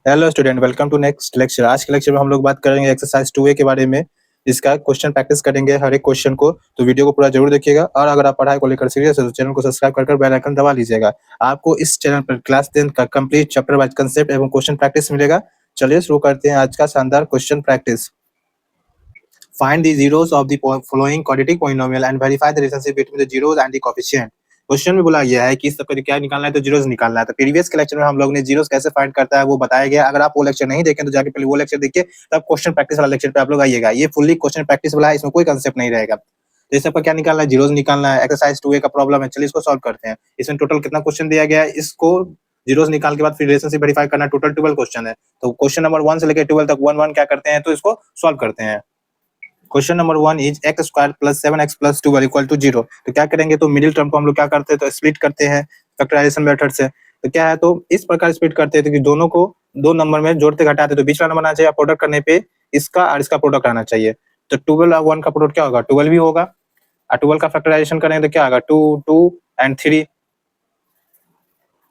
Hello student, welcome to next lecture. आज के lecture में हम लोग बात करेंगे एक्सरसाइज 2A के बारे में। इसका क्वेश्चन प्रैक्टिस करेंगे हर एक क्वेश्चन को, तो वीडियो को पूरा जरूर देखिएगा। और अगर आप पढ़ाई को लेकर सीरियस है तो चैनल को सब्सक्राइब कर बेल आइकन दबा लीजिएगा। आपको इस चैनल पर क्लास 10 का कंप्लीट चैप्टर वाइज कंसेप्ट एवं क्वेश्चन प्रैक्टिस मिलेगा। चलिए शुरू करते हैं आज का शानदार question practice. Find the zeros of the following quadratic polynomial and verify the relationship between the zeros and the coefficient। Question में बोला गया है कि इस सबका क्या निकालना है, तो जीरोस निकालना है। तो प्रीवियस के लेक्चर में हम लोग ने जीरोस कैसे फाइंड करता है वो बताया गया। अगर आप वो लेक्चर नहीं देखें तो जाके पहले वो लेक्चर देखिए, तब क्वेश्चन प्रैक्टिस वाला लेक्चर पे आप लोग आइएगा। ये फुल्ली क्वेश्चन प्रैक्टिस वाला है, इसमें कोई कंसेप्ट नहीं रहेगा। तो इस सबका क्या निकालना है, जीरोस निकालना है। एक्सरसाइज 2A का प्रॉब्लम है, चलिए इसको सॉल्व करते हैं। इसमें टोटल कितना क्वेश्चन दिया गया है, इसको जीरोस निकाल के बाद फिर रिलेशनशिप वेरीफाई करना। टोटल 12 क्वेश्चन है। तो क्वेश्चन नंबर 1 से लेकर 12 तक 1 1 क्या करते हैं, तो इसको सॉल्व करते हैं। Question number 1 is x square plus 7x plus 12 equal to 0। तो क्या करेंगे, तो मिडिल टर्म को हम लोग क्या करते हैं, तो स्प्लिट करते हैं फैक्टराइजेशन मेथड से। तो क्या है, तो इस प्रकार स्प्लिट करते हैं कि दोनों को दो नंबर में जोड़ते घटाते, तो बीच वाला नंबर आना चाहिए। प्रोडक्ट करने पे इसका और इसका प्रोडक्ट आना चाहिए। तो 12 और 1 का प्रोडक्ट क्या होगा, 12 भी होगा। और 12 का फैक्टराइजेशन करेंगे तो क्या होगा, 2 2 एंड 3।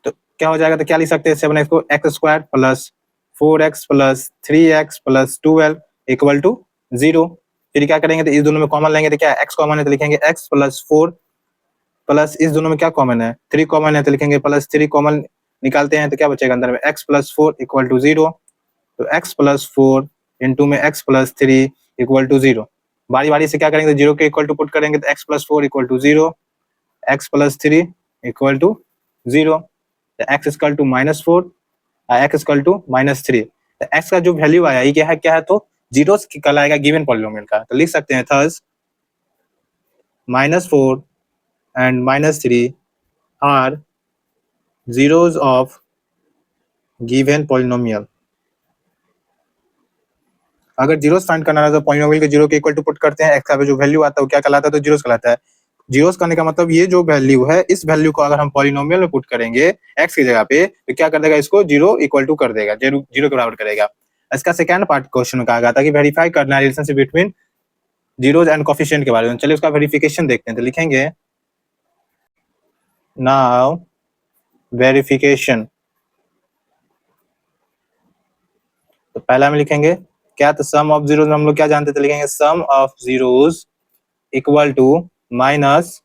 तो क्या हो जाएगा, तो क्या लिख सकते हैं, 7x को x square plus 4x plus 3x plus 12 equal to 0। फिर क्या करेंगे, तो इस दोनों में कॉमन लेंगे, तो क्या x कॉमन है तो लिखेंगे x प्लस 4 प्लस इस दोनों में क्या कॉमन है, 3 कॉमन है तो लिखेंगे प्लस 3 कॉमन निकालते हैं। तो क्या बचेगा अंदर में, x प्लस 4 इक्वल टू 0। तो x प्लस 4 इंटू में x प्लस 3 इक्वल टू 0। बारी बारी से क्या करेंगे, तो 0 के इक्वल टू पुट करेंगे, तो x plus 4 equal to 0, x plus 3 equal to 0। X equal to -4 x equal to -3। तो एक्स का जो वैल्यू आया ये क्या है, तो जीरो कहलाएगा गिवन पॉलिनोमियल का। तो लिख सकते हैं thus -4 and -3 are zeros of given polynomial। अगर जीरोस फाइंड करना है तो पॉलिनोमियल के जीरो के इक्वल टू पुट करते हैं। एक्स का जो वैल्यू आता है वो क्या कहलाता है, तो जीरोस कहलाता है। जीरोस करने का मतलब ये जो वैल्यू है, इस वैल्यू को अगर हम पॉलिनोमियल में पुट करेंगे एक्स की जगह पे, तो क्या कर देगा, इसको जीरो इक्वल टू कर देगा, जीरो के बराबर करेगा। इसका सेकंड पार्ट क्वेश्चन में कहा गया था कि वेरीफाई करना है relationship between zeros and coefficient के बारे में। चलिए उसका वेरिफिकेशन देखते हैं। तो लिखेंगे नाउ वेरिफिकेशन। तो पहला में लिखेंगे क्या, तो सम ऑफ जीरोस में हम लोग क्या जानते थे, लिखेंगे sum of zeros equal to minus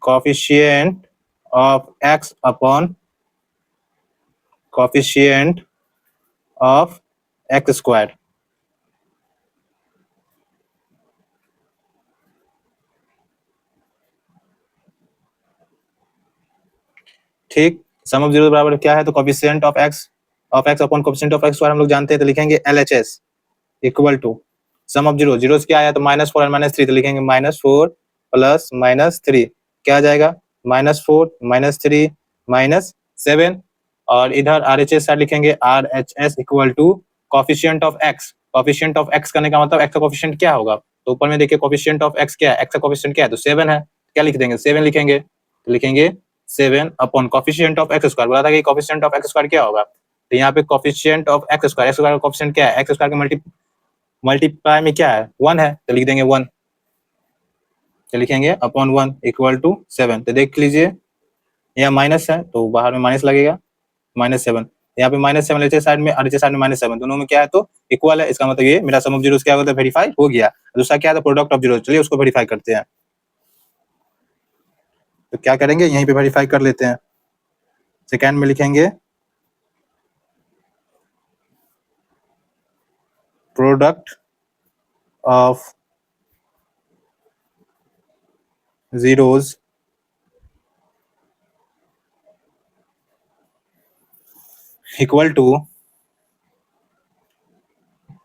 coefficient of x upon coefficient of x square. ठीक, सम ऑफ जीरो बराबर क्या है, तो coefficient of x upon coefficient of x square हम लोग जानते हैं। तो लिखेंगे LHS equal to sum of zero, zero क्या आया, तो -4 और -3। तो लिखेंगे -4 प्लस -3 क्या आ जाएगा, -4 -3 -7। और इधर RHS साइड लिखेंगे RHS equal to coefficient of x. Coefficient of x करने का मतलब एक्स का कोफिशिएंट क्या होगा, तो ऊपर में देखिए कोफिशिएंट ऑफ एक्स क्या है, एक्स का कोफिशिएंट क्या है, तो 7 है। क्या लिख देंगे, 7 लिखेंगे। तो लिखेंगे 7 upon coefficient of x square. बोला था कि कोफिशिएंट ऑफ एक्स स्क्वायर क्या होगा, तो यहाँ पे कोफिशिएंट ऑफ एक्स स्क्वायर का कोफिशिएंट क्या है, एक्स स्क्वायर के मल्टीप्लाई में क्या है, 1 है, तो लिख देंगे 1। तो लिखेंगे अपॉन 1 इक्वल टू 7। तो देख लीजिए यहाँ माइनस है तो बाहर में माइनस लगेगा, -7। यहाँ पे -7 नीचे साइड में और नीचे साइड में -7, दोनों में क्या है, तो इक्वल है। इसका मतलब ये मेरा सम ऑफ जीरोस क्या होगा, वेरीफाई हो गया। दूसरा क्या है, प्रोडक्ट ऑफ जीरोस। चलिए उसको वेरीफाई करते हैं। तो क्या करेंगे, यहीं पे वेरीफाई कर लेते हैं। सेकेंड में लिखेंगे product of zeros equal to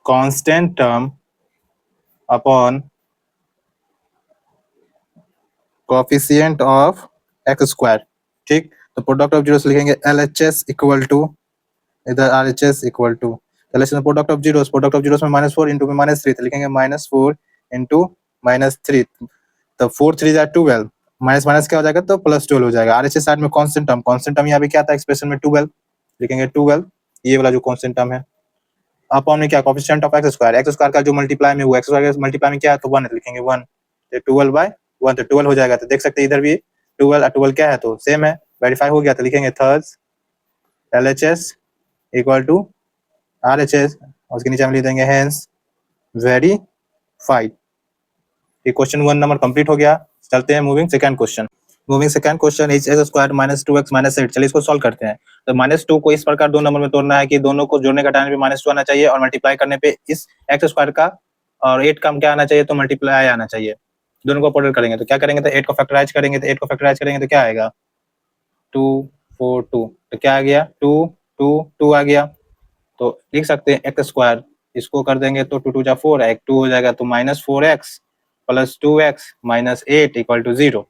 constant term upon coefficient of x square. ठीक, तो प्रोडक्ट ऑफ जीरोस लिखेंगे LHS इक्वल टू, इधर RHS equal to product of zeros में -4 इंटू में -3, तो लिखेंगे -4 इंटू -3। तो 4 3 जा 12, माइनस माइनस क्या हो जाएगा, तो +12 हो जाएगा। RHS साइड में कांस्टेंट टर्म यहाँ पे क्या था एक्सप्रेशन में 12, लिखेंगे 12, ये वाला जो कांस्टेंट टर्म है। अपॉन में क्या, कोफिशिएंट ऑफ एक्स स्क्वायर का जो मल्टीप्लाई में हुआ, एक्स स्क्वायर का मल्टीप्लाई में क्या है, तो 1 है, तो लिखेंगे 1। तो 12/1 तो 12 हो जाएगा। तो देख सकते हैं इधर भी 12 और 12 क्या है, तो सेम है, वेरीफाई हो गया। तो लिखेंगे thus LHS equal to RHS, और उसके नीचे हम लिख देंगे हेंस वेरीफाइड। ये क्वेश्चन 1 नंबर कंप्लीट हो गया। चलते हैं moving second question. Moving second question is x square minus 2x minus 8। चलिए इसको सॉल्व करते हैं। तो -2 को इस प्रकार दो नंबर में तोड़ना है कि दोनों को जोड़ने घटाने पे -2 आना चाहिए और मल्टीप्लाई करने पे इस एक्स स्क्वायर का और 8 का क्या आना चाहिए, तो मल्टीप्लाई आना चाहिए। दोनों को प्रोडक्ट करेंगे तो क्या करेंगे, तो 8 को फैक्टराइज करेंगे, तो 8 को फैक्टराइज करेंगे तो क्या आएगा 2 4 2, तो क्या आ गया 2 2 2 आ गया। तो लिख सकते हैं एक्स स्क्वायर, इसको कर देंगे तो 2 2 जा 4, 2 हो जाएगा तो -4x plus 2x minus 8 equal to 0।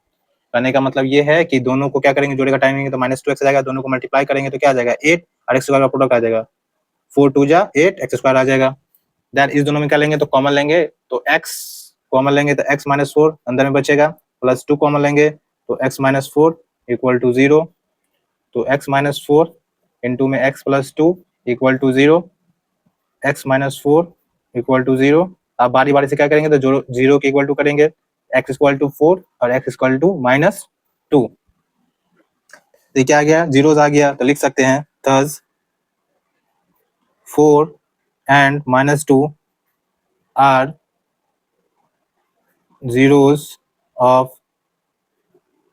करने का मतलब ये है कि दोनों को क्या करेंगे, जोड़े घटाएंगे तो -2x आ जाएगा, दोनों को मल्टीप्लाई करेंगे तो क्या आ जाएगा 8 और x स्क्वायर का प्रोडक्ट आ जाएगा 4 2 जा 8 x स्क्वायर आ जाएगा। देन इस दोनों में क्या लेंगे, तो कॉमन लेंगे, तो x कॉमन लेंगे तो x माइनस 4 अंदर में बचेगा, प्लस 2 कॉमन लेंगे तो x माइनस 4 इक्वल टू 0। तो x माइनस 4 इंटू में x plus 2 equal to 0, x minus 4 equal to 0। आप बारी बारी से क्या करेंगे, तो 0 के इक्वल टू करेंगे, x इक्वल टू 4 और x इक्वल टू -2। तो क्या आ गया, जीरोस आ गया, तो लिख सकते हैं thus 4 and -2 are zeros of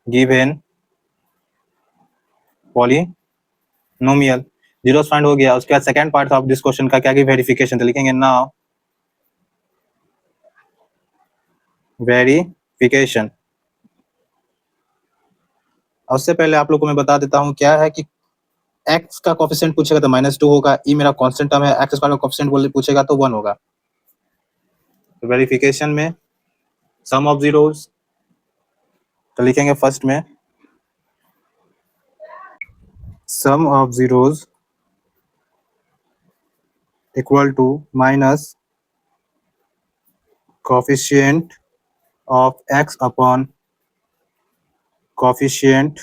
given polynomial। Zeros find हो गया। उसके बाद second part of this question का क्या की वेरिफिकेशन, तो लिखेंगे नाउ वेरिफिकेशन। उससे पहले आप लोग को मैं बता देता हूँ क्या है कि x का कोफिशिएंट पूछेगा तो -2 होगा, ई मेरा कांस्टेंट टर्म है, x स्क्वायर का कोफिशिएंट पूछेगा तो 1 होगा। तो वेरिफिकेशन में सम ऑफ जीरोस, तो लिखेंगे फर्स्ट में sum of zeros equal to minus coefficient of x upon coefficient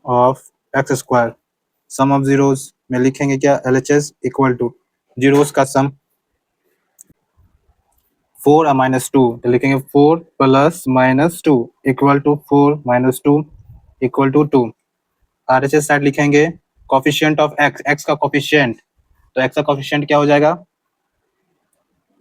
of x square. Sum of zeros में लिखेंगे क्या, LHS इक्वल टू जीरोस का सम 4 और -2, तो लिखेंगे 4 plus -2 equal to 4 -2 equal to 2। RHS side लिखेंगे कोफिशिएंट ऑफ x का coefficient, तो x का कोफिशिएंट क्या हो जाएगा,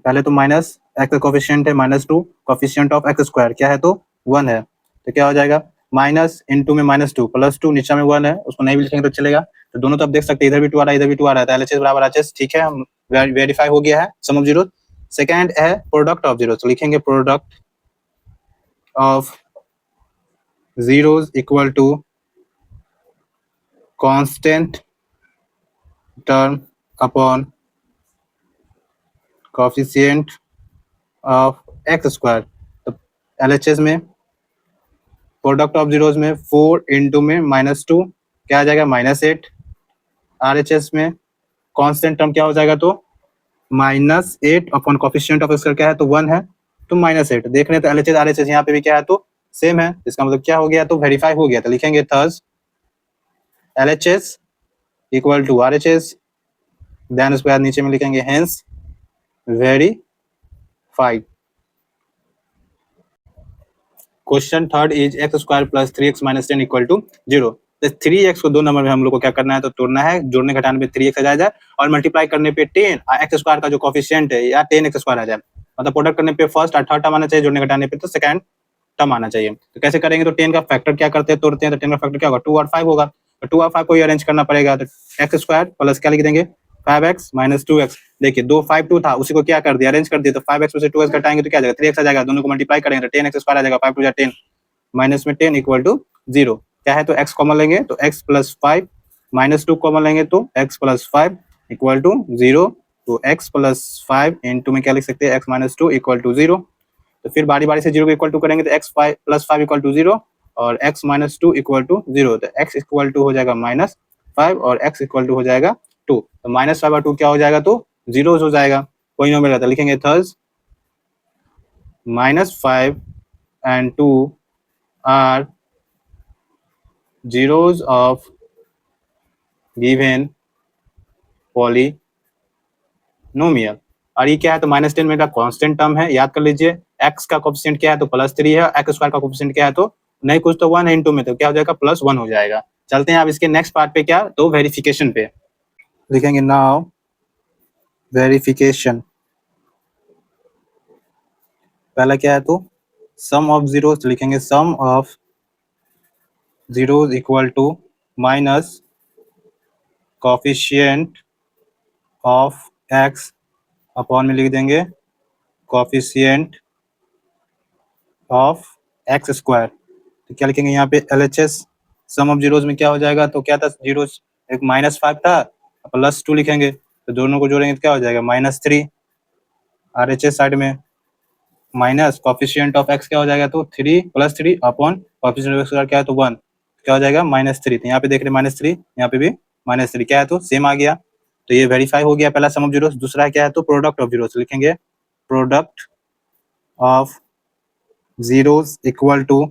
पहले तो माइनस x का कोफिशिएंट है -2, कोफिशिएंट ऑफ x स्क्वायर क्या है तो 1 है, तो क्या हो जाएगा माइनस इंटू में -2 प्लस 2, नीचे में 1 है, उसको नहीं भी लिखेंगे तो चलेगा। तो दोनों तो आप देख सकते हैं, इधर भी 2 आ रहा है, इधर भी 2 आ रहा है, तो LHS बराबर RHS, ठीक है, हम वेरीफाई हो गया है सम ऑफ जीरो। सेकंड है प्रोडक्ट ऑफ जीरो, तो लिखेंगे product of zeros equal to constant term upon coefficient of x square. तो LHS में प्रोडक्ट ऑफ जीरोस में 4 इंटू में -2 क्या आ जाएगा -8। RHS में कांस्टेंट टर्म क्या हो जाएगा, तो -8 अपॉन कोफिशिएंट ऑफ इसका क्या है तो 1 है, तो -8 देख रहे हैं। तो LHS RHS यहाँ पे भी क्या है तो सेम है, इसका मतलब क्या हो गया, तो वेरीफाई हो गया। तो लिखेंगे thus LHS equal to RHS, then उसके बाद नीचे में लिखेंगे hence verified. Question third is x square plus 3x minus 10 equal to 0। तो 3x को दो नंबर में हम लोग को क्या करना है, तो तोड़ना है, जोड़ने घटाने पे 3x आ जाए और मल्टीप्लाई करने पे 10 x स्क्वायर का जो कोफिशिएंट है या 10x स्क्वायर आ जाए, मतलब प्रोडक्ट करने पे फर्स्ट और थर्ड टर्म आना चाहिए, जोड़ने घटाने पे तो सेकंड टर्म आना चाहिए। तो कैसे करेंगे, तो 10 का फैक्टर क्या करते हैं, तोड़ते हैं, तो 10 का फैक्टर क्या होगा 2 और 5 होगा, तो 2 और 5 को ही अरेंज करना पड़ेगा। तो x स्क्वायर प्लस क्या लिख देंगे 5x माइनस 2x। देखिए 2 5 2 था, उसी को क्या कर दिया अरेंज कर दिया, तो 5x में से 2x घटाएंगे तो क्या आ जाएगा 3x आ जाएगा, दोनों को मल्टीप्लाई करेंगे तो 10x स्क्वायर आ जाएगा, 5 2 10 माइनस में 10 इक्वल टू 0। क्या है तो x कॉमन लेंगे तो x प्लस 5 माइनस 2 कॉमन लेंगे तो x प्लस 5 इक्वल टू 0। तो x प्लस 5 इंटू में क्या लिख सकते हैं x माइनस 2 इक्वल टू 0। तो फिर बारी बारी से 0 को इक्वल टू करेंगे तो x प्लस 5 इक्वल टू 0 और x माइनस 2 इक्वल टू 0। तो x इक्वल टू हो जाएगा -5 और x इक्वल टू हो जाएगा 2। तो -5 और 2 क्या हो जाएगा तो 0 हो जाएगा, कोई नहीं मिला। तो लिखेंगे थर्स -5 and 2 are zeros of given polynomial। और ये क्या है तो -10 मेरा कांस्टेंट टर्म है, याद कर लीजिए। x का कोफिशिएंट क्या है तो +3 है, x स्क्वायर का कोफिशिएंट क्या है तो नहीं कुछ तो 1 है, इंटू में तो क्या हो जाएगा +1 हो जाएगा। चलते हैं अब इसके नेक्स्ट पार्ट पे, क्या तो वेरिफिकेशन पे लिखेंगे। नाउ वेरिफिकेशन, पहला क्या है तो सम ऑफ जीरोस लिखेंगे, sum of zeros equal to minus coefficient of x upon में लिख देंगे कोफिशिएंट ऑफ एक्स स्क्वायर। तो क्या लिखेंगे यहाँ पे LHS सम ऑफ जीरोस में क्या हो जाएगा, तो क्या था जीरोस एक -5 था, +2 लिखेंगे तो दोनों को जोड़ेंगे तो क्या हो जाएगा -3। RHS साइड में माइनस कोफिशिएंट ऑफ एक्स क्या हो जाएगा तो 3 + 3 अपॉन कोफिशिएंट ऑफ एक्स क्या है तो 1, क्या हो जाएगा -3। तो यहाँ पे देख रहे -3, यहाँ पे भी -3, क्या है तो सेम आ गया। तो ये वेरीफाई हो गया पहला सम ऑफ जीरोस। दूसरा क्या है तो प्रोडक्ट ऑफ जीरोस लिखेंगे, product of zeros equal to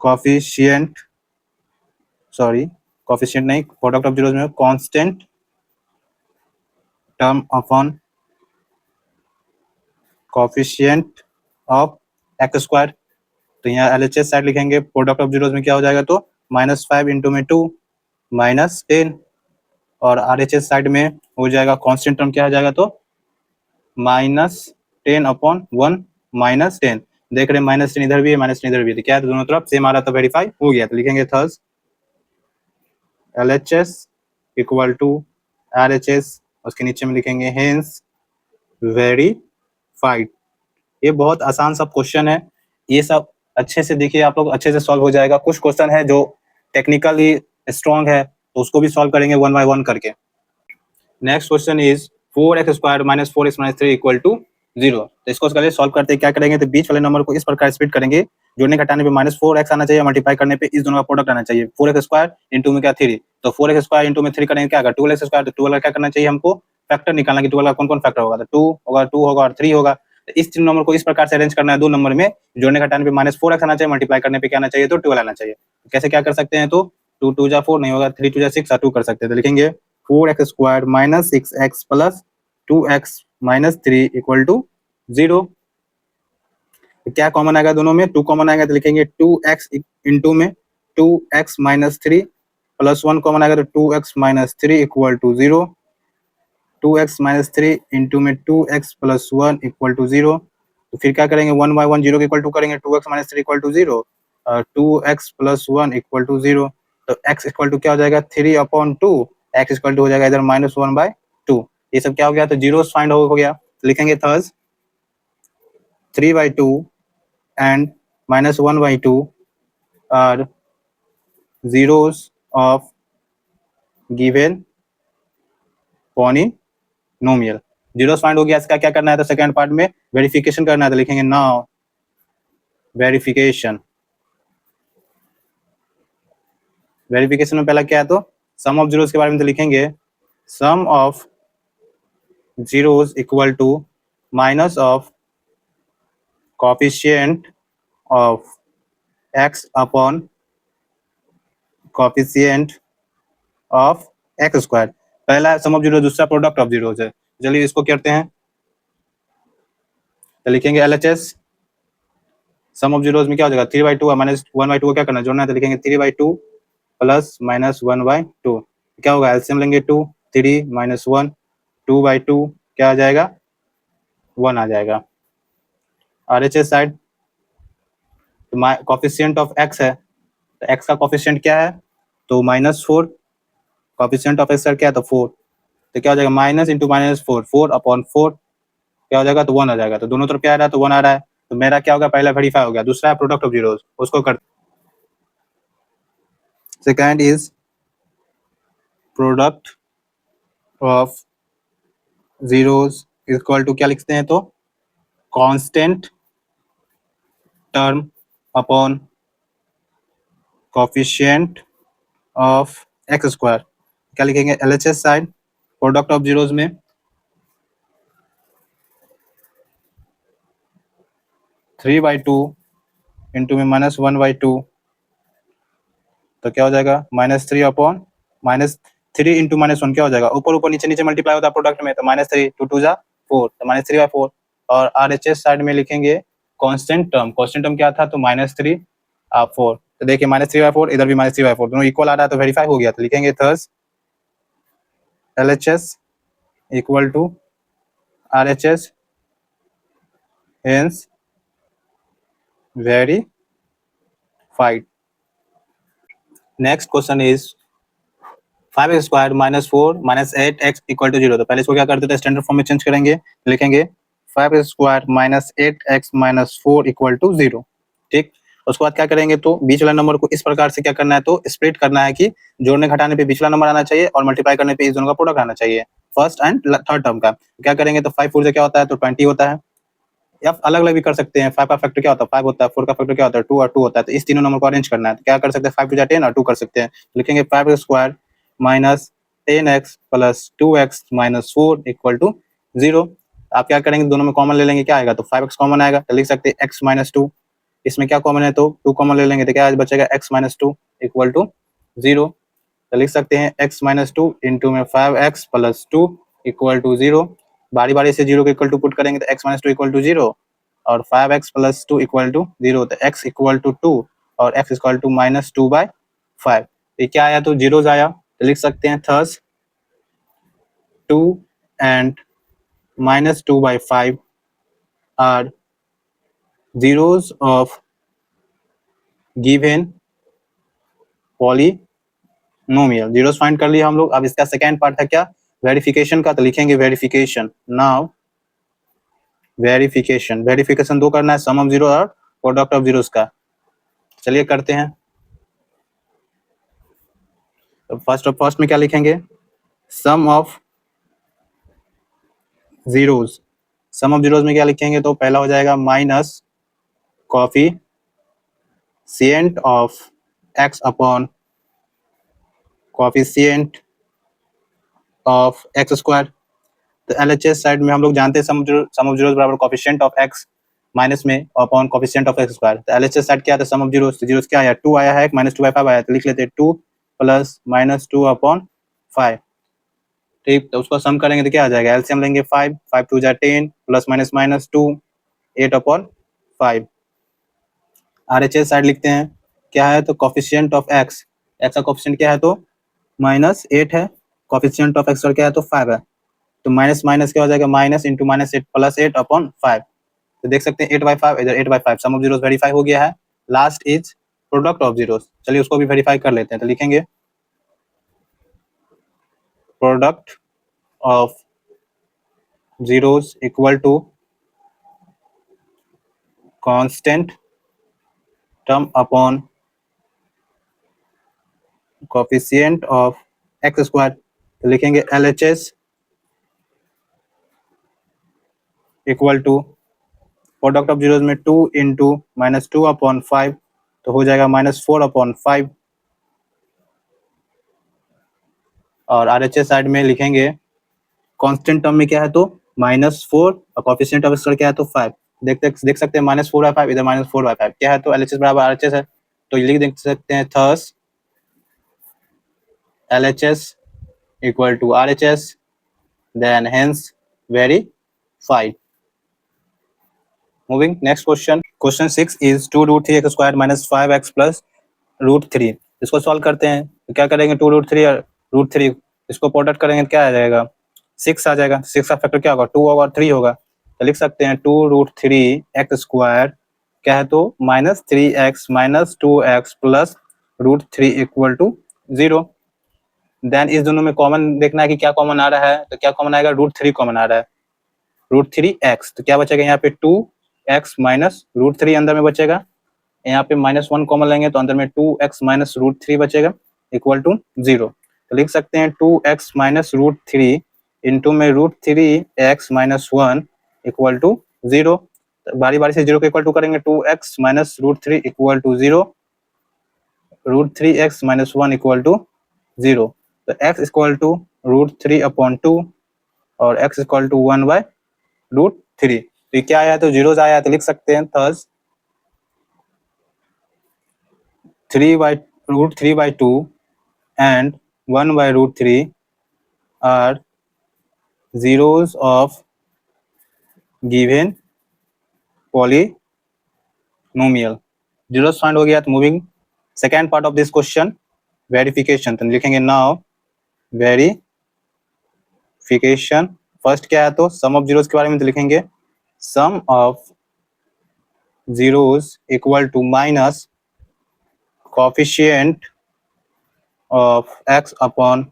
coefficient, sorry coefficient नहीं, प्रोडक्ट ऑफ जीरोस में constant term upon coefficient of x square. तो यहाँ LHS साइड लिखेंगे, प्रोडक्ट ऑफ जीरोस में क्या हो जाएगा तो -5 इंटू में 2 -10, और RHS साइड में हो जाएगा कांस्टेंट टर्म क्या हो जाएगा तो -10 अपॉन 1 -10। देख रहे हैं -10 इधर भी है -10 इधर भी है, तो क्या है तो दोनों तरफ सेम आ रहा था, वेरीफाई हो गया। तो लिखेंगे thus LHS equal to RHS, उसके नीचे में लिखेंगे हेंस वेरीफाइड। ये बहुत आसान सब क्वेश्चन है, ये सब अच्छे से देखिए आप लोग, अच्छे से सॉल्व हो जाएगा। कुछ क्वेश्चन है जो टेक्निकली स्ट्रॉन्ग है तो उसको भी सॉल्व करेंगे 1 बाय 1 करके। Next question is 4x square minus 4x minus 3 equal to 0। तो इसको पहले सॉल्व करते हैं, क्या करेंगे तो बीच वाले नंबर को इस प्रकार स्प्लिट करेंगे, जोड़ने घटाने पे -4x आना चाहिए, मल्टीप्लाई करने पे इस दोनों का प्रोडक्ट आना चाहिए। 4x स्क्वायर इंटू में क्या 3, तो 4x स्क्वायर इंटू में 3 करेंगे क्या होगा 12x स्क्वायर। तो 12 का क्या करना चाहिए हमको फैक्टर निकालना कि 12 का कौन कौन फैक्टर होगा, तो 2 होगा और 3 होगा। तो इस तीन नंबर को इस प्रकार से अरेंज करना है, दो नंबर में जोड़ने घटाने पे -4x आना चाहिए, मल्टीप्लाई करने पे क्या आना चाहिए तो 12 आना चाहिए। कैसे क्या कर सकते हैं तो 2 2 जा 4 नहीं होगा, 3 2 जा 6 2 कर सकते हैं। तो लिखेंगे 4x square minus 6x plus 2x minus 3 equal to 0। क्या कॉमन आएगा दोनों में, 2 कॉमन आएगा तो लिखेंगे 2x इंटू में 2x माइनस 3 प्लस 1 कॉमन आएगा तो 2x minus 3 equal to 0। 2x minus 3 into में 2x प्लस 1 इक्वल टू 0। तो फिर क्या करेंगे 1 बाय 1 0 के इक्वल टू करेंगे, 2x minus 3 equal to 0, 2x plus 1 equal to 0। तो x इक्वल टू क्या हो जाएगा 3/2, x इक्वल टू हो जाएगा इधर -1/2। ये सब क्या हो गया तो जीरो फाइंड हो गया। लिखेंगे थर्स 3/2 and -1/2 are zeros of given polynomial। Zeros find हो गया, इसका क्या करना है तो सेकंड पार्ट में वेरिफिकेशन करना है। तो लिखेंगे नाउ वेरिफिकेशन। वेरिफिकेशन में पहला क्या है तो सम ऑफ जीरोस के बारे में तो लिखेंगे sum of zeros equal to minus of coefficient of x upon coefficient of x square. पहला सम ऑफ जीरो, दूसरा प्रोडक्ट ऑफ जीरोस है। चलिए इसको करते हैं, तो लिखेंगे LHS सम ऑफ जीरोस में क्या हो जाएगा 3/2 माइनस 1/2 को क्या करना है जोड़ना है। तो लिखेंगे 3/2 प्लस माइनस 1/2, क्या होगा एलसीएम लेंगे 2 3 माइनस 1 2/2 क्या आ जाएगा 1 आ जाएगा। RHS side coefficient of x है, तो x का कोफिशिएंट क्या है तो -4, कोफिशिएंट ऑफ x का क्या है तो 4, तो क्या हो जाएगा माइनस इंटू -4 4/4 क्या हो जाएगा तो 1 आ जाएगा। तो दोनों तरफ क्या आ रहा है तो 1 आ रहा है। तो मेरा क्या होगा पहला वेरीफाई हो गया। दूसरा है प्रोडक्ट ऑफ जीरोस, उसको कर second is product of zeros equal to क्या लिखते हैं तो constant term upon coefficient of x square. क्या लिखेंगे LHS side product of zeros में 3/2 इंटू में -1/2, तो क्या हो जाएगा -3 अपॉन -3 इंटू -1 क्या हो जाएगा ऊपर ऊपर नीचे नीचे मल्टीप्लाई होता है प्रोडक्ट में, तो -3 2 2 जा 4, तो -3/4। और RHS साइड में लिखेंगे कांस्टेंट टर्म क्या था तो -3/4, तो देखिए -3/4, इधर भी -3/4, दोनों इक्वल आ रहा है तो वेरीफाई हो गया। तो लिखेंगे thus LHS equal to RHS, hence verified. Next question is 5x square -4 -8x equal to 0। तो पहले इसको क्या करते थे, स्टैंडर्ड फॉर्म में चेंज करेंगे, लिखेंगे 5x square -8x - 4 equal to 0। ठीक, उसके बाद क्या करेंगे, तो बीच वाला नंबर को इस प्रकार से क्या करना है, तो स्प्लिट करना है कि जोड़ने घटाने पे बीच वाला नंबर आना चाहिए और मल्टीप्लाई करने पे इस दोनों का प्रोडक्ट आना चाहिए, फर्स्ट एंड थर्ड टर्म का। क्या करेंगे, तो 5 4 से क्या होता है, तो 20 होता है, या अलग अलग भी कर सकते हैं। 5 का फैक्टर क्या होता है, 5 होता है, 4 का फैक्टर क्या होता है, 2 और 2 होता है। तो इस तीनों नंबर को अरेंज करना है, तो क्या कर सकते हैं, 5 2 10 और 2 कर सकते हैं। लिखेंगे 5 square -10x + 2x - 4 equal to 0। आप क्या करेंगे, दोनों में कॉमन ले लेंगे, क्या आएगा, तो 5x कॉमन आएगा, तो लिख सकते हैं x - 2। इसमें क्या कॉमन है, तो 2 कॉमन ले लेंगे, तो क्या बचेगा, x - 2 इक्वल टू 0। तो लिख सकते हैं x - 2 इंटू में 5x + 2 इक्वल टू 0। बारी बारी से 0 को इक्वल टू पुट करेंगे, तो x - 2 इक्वल टू 0 और 5x + 2 इक्वल टू 0। तो x इक्वल टू 2 और x इक्वल टू -2/5। ये क्या आया, तो जीरोज आया। तो लिख सकते हैं thus 2 and -2/5 are zeros of given polynomial। Zeros find कर लिया हम लोग। अब इसका सेकेंड पार्ट है क्या, वेरिफिकेशन का। तो लिखेंगे वेरिफिकेशन। नाउ वेरिफिकेशन दो करना है, सम ऑफ जीरो और प्रोडक्ट ऑफ जीरोस का। चलिए करते हैं। तो फर्स्ट में क्या लिखेंगे, sum of zeros. Sum of zeros में क्या लिखेंगे, तो पहला हो जाएगा minus coefficient of x upon coefficient of x square. तो LHS साइड में हम लोग जानते हैं सम ऑफ जीरोस बराबर कोफिशिएंट ऑफ x माइनस में upon coefficient of x square. तो LHS साइड क्या था, सम ऑफ जीरोस। जीरोस क्या आया, 2 आया है, -2/5 आया, तो लिख लेते हैं 2 + -2/5। ठीक, तो उसको सम करेंगे तो क्या आ जाएगा, एलसीएम लेंगे 5 5 2 जा 10 ± -2 8/5। RHS साइड लिखते हैं, क्या है, तो कोफिशिएंट ऑफ x का कोफिशिएंट क्या है, तो -8 है, कोफिशिएंट ऑफ x क्या है, तो 5 है। तो माइनस माइनस क्या हो जाएगा, माइनस इंटू -8 + 8/5। तो देख सकते हैं 8/5, इधर 8/5। सम ऑफ जीरोस वेरीफाई हो गया है। Last is product of zeros. चलिए उसको भी वेरीफाई कर लेते हैं। तो लिखेंगे product of zeros equal to constant term upon coefficient of x square. तो लिखेंगे LHS equal to product of zeros में 2 इंटू -2/5, तो हो जाएगा -4/5। और RHS साइड में लिखेंगे कांस्टेंट टर्म में क्या है, तो -4 और कोफिशिएंट ऑफ x क्या है, तो 5। देख सकते हैं -4/5, इधर -4/5 क्या है, तो LHS बराबर RHS है। तो ये लिख देख सकते हैं thus LHS equal to RHS, then hence verified. Moving next question. Question 6 is 2√3x square -5x + √3। इसको सॉल्व करते हैं। तो क्या करेंगे, 2√3 और √3 इसको प्रोडक्ट करेंगे तो क्या आ जाएगा, 6 आ जाएगा। 6 का फैक्टर क्या होगा, 2 होगा और 3 होगा। तो लिख सकते हैं 2√3x स्क्वायर क्या है, तो -3x - 2x + √3 equal to 0। Then इस दोनों में कॉमन देखना है कि क्या कॉमन आ रहा है। तो क्या कॉमन आएगा, √3 कॉमन आ रहा है, √3x। तो क्या बचेगा यहाँ पे, 2x - √3 अंदर में बचेगा। यहाँ पे -1 कॉमन लेंगे तो अंदर में 2x - √3 बचेगा इक्वल टू 0। तो लिख सकते हैं 2x - √3 इंटू में √3x - 1 इक्वल टू 0। बारी बारी से 0 को इक्वल टू करेंगे, 2x - √3 equal to 0, √3x - 1 equal to 0। तो x इक्वल टू √3/2 और x इक्वल टू 1/√3। तो ये क्या आया, तो जीरोज आया। तो लिख सकते हैं थर्स 3/√3/2 and 1/√3 are zeros of given polynomial। Zeros find हो गया। तो moving second part of this question verification, तो लिखेंगे नाउ वेरिफिकेशन। फर्स्ट क्या है तो सम ऑफ जीरोस के बारे में तो लिखेंगे sum of zeros equal to minus coefficient of x upon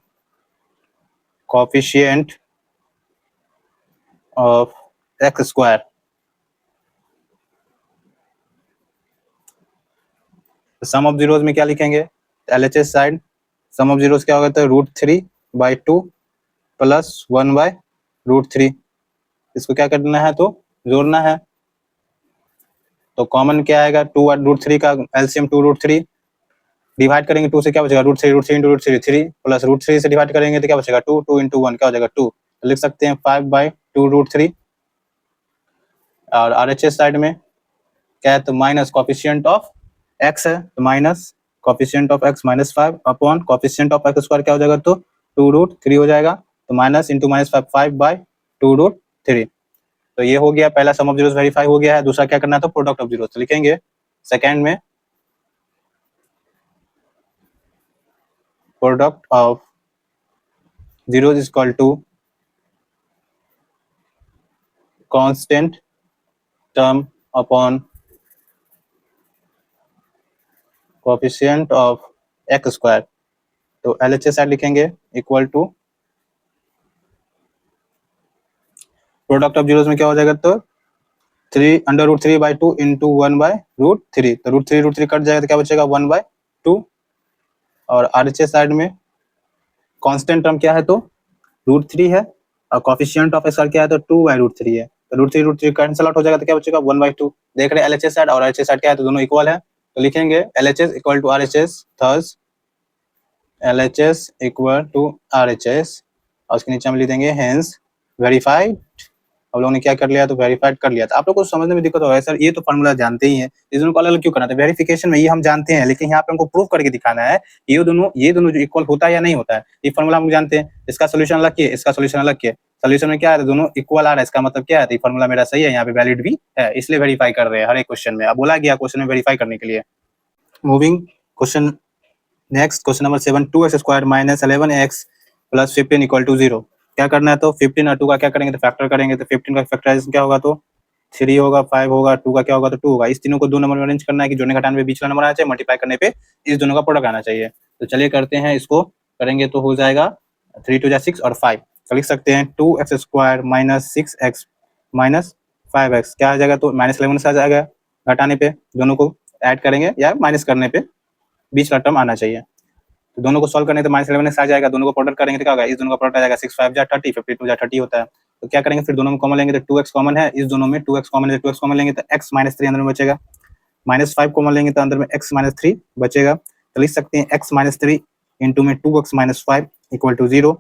coefficient of x square. Sum of zeros में क्या लिखेंगे, LHS side sum of zeros क्या होगा तो √3/2 प्लस 1/√3। इसको क्या करना है तो जोड़ना है, तो कॉमन क्या आएगा 2/√3 का एलसीएम 2√3 डिवाइड करेंगे 2 से क्या बचेगा √3 इंटू √3 3 प्लस √3 से डिवाइड करेंगे तो क्या बचेगा 2 2 इंटू 1 क्या हो जाएगा 2, तो लिख सकते हैं 5/2√3। और आरएचएस साइड में क्या है तो माइनस कोफिशिएंट ऑफ एक्स है, तो minus coefficient of x -5 upon coefficient of x square क्या हो जाएगा तो 2√3 हो जाएगा, तो माइनस इंटू -5 5/2√3। तो ये हो गया पहला सम ऑफ जीरोस वेरीफाई हो गया है। दूसरा क्या करना है तो प्रोडक्ट ऑफ जीरोस, तो लिखेंगे सेकंड में product of zeros is equal to constant term upon coefficient of x square. तो एलएचएस साइड लिखेंगे equal to product of zeros में क्या हो जाएगा तो 3√3/2 इंटू 1/√3, तो √3 कट जाएगा तो क्या बचेगा 1/2। और आरएचएस साइड में कांस्टेंट टर्म क्या है तो √3 है और कोएफिशिएंट ऑफ एक्स क्या है तो 2/√3 है, तो √3 कैंसिल आउट हो जाएगा तो क्या बचेगा 1/2। देख रहे हैं एलएचएस साइड और आरएचएस साइड क्या है तो दोनों इक्वल है, तो लिखेंगे LHS equal to RHS, thus LHS equal to RHS और उसके नीचे हम लिख देंगे हेंस वेरीफाइड। हम लोगों ने क्या कर लिया तो वेरीफाइड कर लिया। तो आप लोग को समझने में दिक्कत होगा सर ये तो फार्मूला जानते ही हैं, इस दोनों को अलग अलग क्यों करना था, वेरिफिकेशन में ये हम जानते हैं लेकिन यहाँ पे हमको प्रूफ करके दिखाना है ये दोनों जो इक्वल होता है या नहीं होता है। ये फार्मूला हम जानते हैं, इसका सोल्यूशन अलग किए, इसका सोल्यूशन अलग किए, सोल्यूशन में क्या है दोनों इक्वल आ रहा है, इसका मतलब क्या है तो फार्मूला मेरा सही है, यहाँ पे वैलिड भी है, इसलिए वेरीफाई कर रहे हैं हर एक क्वेश्चन में। अब बोला गया क्वेश्चन में वेरीफाई करने के लिए। Moving question next, question number 7, 2x square minus 11x plus 15 equal to 0। क्या करना है तो 15 और 2 का क्या करेंगे तो फैक्टर करेंगे, तो 15 का फैक्टराइजेशन क्या होगा तो 3 होगा, 5 होगा, 2 का क्या होगा तो 2 होगा। इस तीनों को 2 नंबर में अरेंज करना है कि जोड़ने घटाने में बीच का नंबर आना चाहिए, मल्टीप्लाई करने पे इस दोनों का प्रोडक्ट आना चाहिए। तो चलिए करते हैं, इसको करेंगे तो हो जाएगा 3 2 6 और 5, तो लिख सकते हैं 2x square minus 6x minus 5x क्या आ जाएगा तो -11 से आ जाएगा, घटाने पे दोनों को ऐड करेंगे या माइनस करने पे बीच का टर्म आना चाहिए। तो दोनों को सॉल्व करने तो -11 से आ जाएगा, दोनों को प्रोडक्ट करेंगे तो क्या होगा इस दोनों का प्रोडक्ट आ जाएगा 6 5 जा 30 52 जा 30 होता है। तो क्या करेंगे फिर दोनों में कॉमन लेंगे तो 2x कॉमन है, इस दोनों में 2x कॉमन है, 2x कॉमन लेंगे तो x -3 अंदर में बचेगा, -5 कॉमन लेंगे तो अंदर में x -3 बचेगा। तो लिख सकते हैं x -3 इंटू में 2x -5 इक्वल टू 0।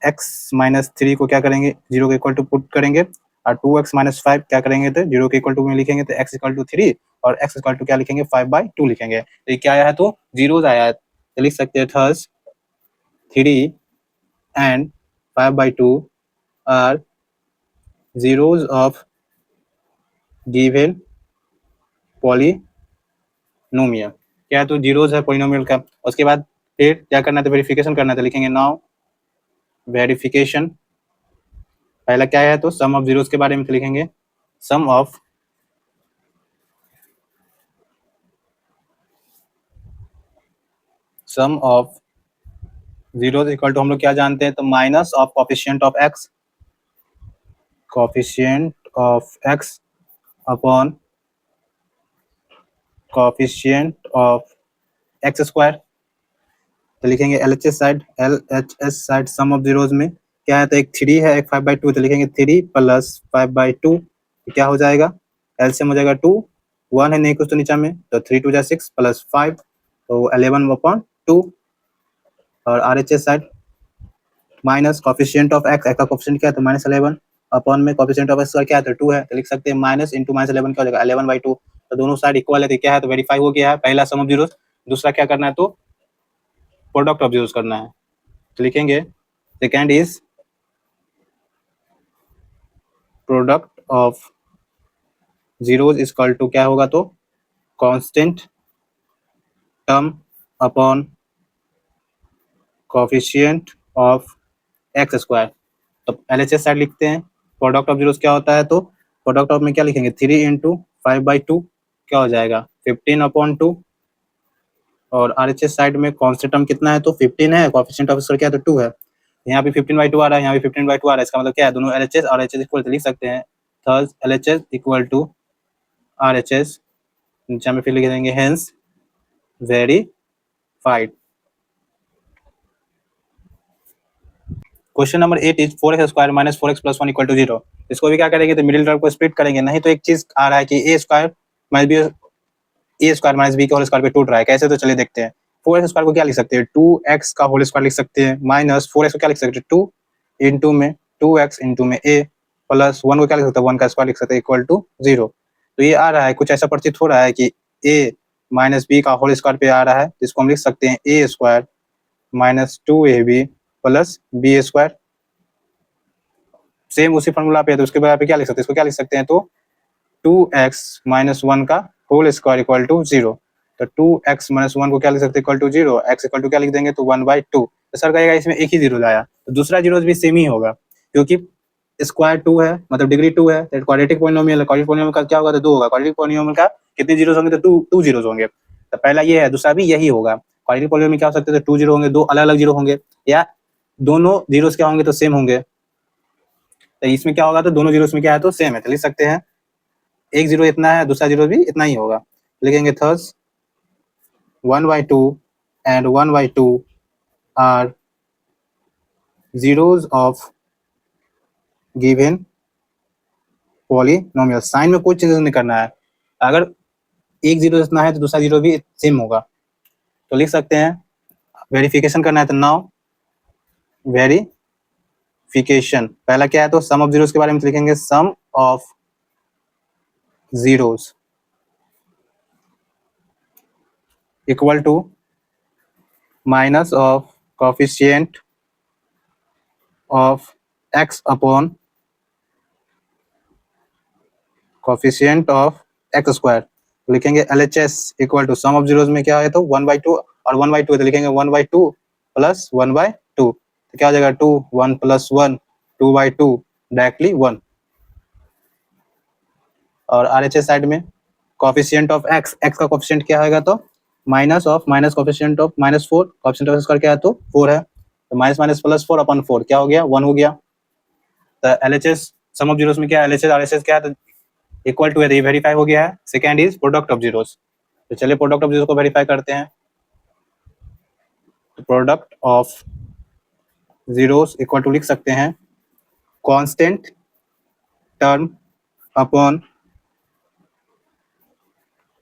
x -3 को क्या करेंगे 0 के इक्वल टू पुट करेंगे और 2x -5 क्या करेंगे तो 0 के इक्वल टू में लिखेंगे तो x इक्वल टू 3 और x इक्वल टू क्या लिखेंगे 5/2 लिखेंगे। तो ये क्या आया है तो जीरोस आया है, तो लिख सकते हैं थर्स 3 and 5/2 are zeros of given polynomial। क्या है तो जीरोस है पोलिनोमियल का। उसके बाद फिर क्या करना है तो वेरिफिकेशन करना है, तो लिखेंगे नाउ वेरिफिकेशन। पहला क्या है तो सम ऑफ जीरोस के बारे में तो लिखेंगे sum of zeros equal to हम लोग क्या जानते हैं तो minus of coefficient of x upon coefficient of x square. तो लिखेंगे LHS side sum of zeros में क्या है तो एक 3 है एक 5/2, तो लिखेंगे 3 प्लस 5/2 क्या हो जाएगा एलसीएम हो जाएगा 2, 1 है नहीं कुछ तो नीचे में, तो 3 2 जा 6 प्लस 5 तो 11/2। और RHS side minus coefficient of x का कोएफिशिएंट क्या है तो -11 अपॉन में कोएफिशिएंट ऑफ एक्स का क्या है तो 2 है, तो लिख सकते हैं माइनस इंटू -11 क्या हो जाएगा 11/2। तो दोनों साइड इक्वल है तो क्या है तो वेरीफाई हो गया है पहला सम ऑफ जीरोस। दूसरा क्या करना है तो प्रोडक्ट ऑफ जीरोस करना है, तो लिखेंगे second is product of zeros is equal to क्या होगा तो constant term upon coefficient of x square. तो LHS साइड लिखते हैं, प्रोडक्ट ऑफ जीरोस क्या होता है, तो प्रोडक्ट ऑफ में क्या लिखेंगे 3 इंटू 5/2 क्या हो जाएगा 15/2, और RHS साइड में कॉन्स्टेंट टर्म कितना है तो 15 है, कोफिशिएंट ऑफ इसका क्या है तो 2 है, यहाँ पे 15/2 आ रहा है, यहाँ पे 15/2 आ रहा है, इसका मतलब क्या है दोनों LHS और RHS इक्वल लिख सकते हैं, third LHS equal to RHS, नीचे में फिर लिख देंगे hence verified. Question number 8 is 4x square minus 4x plus 1 equal to 0। इसको भी क्या करेंगे तो मिडिल टर्म को स्प्लिट करेंगे, नहीं तो एक चीज आ रहा है कि a स्क्वायर माइनस b के होल स्क्वायर पे टूट रहा है, कैसे तो चलिए देखते हैं। 4x स्क्वायर को क्या लिख सकते हैं 2x का होल स्क्वायर लिख सकते हैं, माइनस 4x को क्या लिख सकते हैं 2 इंटू में 2x इंटू में a, प्लस 1 को क्या लिख सकते हैं 1 का स्क्वायर लिख सकते हैं इक्वल टू 0। तो ये आ रहा है कुछ ऐसा प्रतीत हो रहा है कि a माइनस b का होल स्क्वायर पे आ रहा है, जिसको हम लिख सकते हैं a square minus 2ab plus b square. Same उसी फॉर्मूला पे है तो उसके बाद पे क्या लिख सकते हैं, इसको क्या लिख सकते हैं तो 2x माइनस 1 का होल स्क्वायर इक्वल टू 0। तो 2x माइनस 1 को क्या लिख सकते हैं equal to 0, x equal to क्या लिख देंगे तो 1/2। तो सर कहेगा इसमें एक ही जीरो लाया, तो दूसरा जीरो भी सेम ही होगा क्योंकि स्क्वायर 2 है मतलब डिग्री 2 है, तो क्वाड्रेटिक पॉलिनोमियल है, क्वाड्रेटिक पॉलिनोमियल का क्या होगा तो 2 होगा, क्वाड्रेटिक पॉलिनोमियल का कितने जीरोस होंगे तो 2 जीरोस होंगे। तो पहला ये है, दूसरा भी यही होगा, क्वाड्रेटिक पॉलिनोमियल में क्या हो सकते हैं तो 2 जीरो होंगे, दो अलग अलग जीरो होंगे, या दोनों जीरोस क्या होंगे तो सेम होंगे। तो इसमें क्या होगा तो दोनों जीरो में क्या है तो सेम है, तो लिख सकते हैं एक जीरो इतना है दूसरा जीरो भी इतना ही होगा, लिखेंगे thus 1/2 and 1/2 are zeros of given polynomial. Sign में कोई चेंज नहीं करना है, अगर एक जीरो इतना है तो दूसरा जीरो भी सेम होगा। तो लिख सकते हैं वेरिफिकेशन करना है तो नाउ वेरिफिकेशन पहला क्या है तो सम ऑफ जीरोस के बारे में लिखेंगे sum of zeros equal to minus of coefficient of x upon coefficient of x square. लिखेंगे LHS equal to sum of zeros में क्या है तो 1/2 और 1/2 है तो लिखेंगे 1/2 प्लस 1/2, तो क्या हो जाएगा 2 1 प्लस 1 2/2 डायरेक्टली 1। और RHS साइड में कोफिशिएंट ऑफ x का कोफिशिएंट क्या होगा तो minus of minus coefficient of -4, coefficient of square क्या है तो 4 है, तो माइनस माइनस प्लस 4 अपॉन 4 क्या हो गया 1 हो गया। तो LHS सम ऑफ जीरोस में क्या है LHS RHS क्या है तो इक्वल टू है, ये वेरीफाई हो गया है। Second is product of zeros, तो चलिए प्रोडक्ट ऑफ जीरोस को वेरीफाई करते हैं। तो product of zeros equal to लिख सकते हैं constant term upon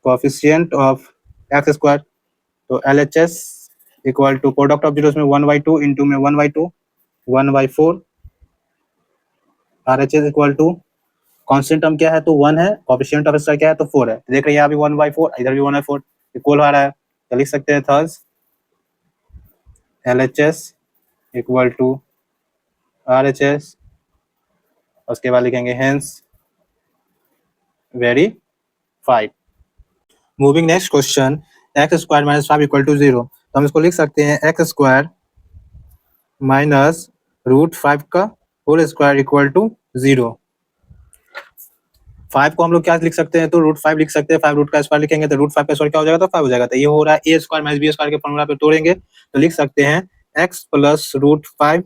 coefficient of x square. तो LHS equal to product of zeros में 1/2 इंटू में 1/2 1/4, RHS equal to constant term क्या है तो 1 है, कोएफिशिएंट ऑफ इसका क्या है तो 4 है, देख रहे हैं यहाँ भी 1/4 इधर भी 1/4 इक्वल आ रहा है, तो लिख सकते हैं thus LHS equal to RHS, उसके बाद लिखेंगे hence verified. Moving next question x square minus 5 equal to 0। तो हम इसको लिख सकते हैं x स्क्वायर माइनस √5 का होल स्क्वायर इक्वल टू 0। 5 को हम लोग क्या लिख सकते हैं तो √5 लिख सकते हैं, 5 रूट का स्क्वायर लिखेंगे तो √5 का स्क्वायर क्या हो जाएगा तो 5 हो जाएगा। तो ये हो रहा है a square minus b square के फॉर्मूला पे तोड़ेंगे तो लिख सकते हैं x plus √5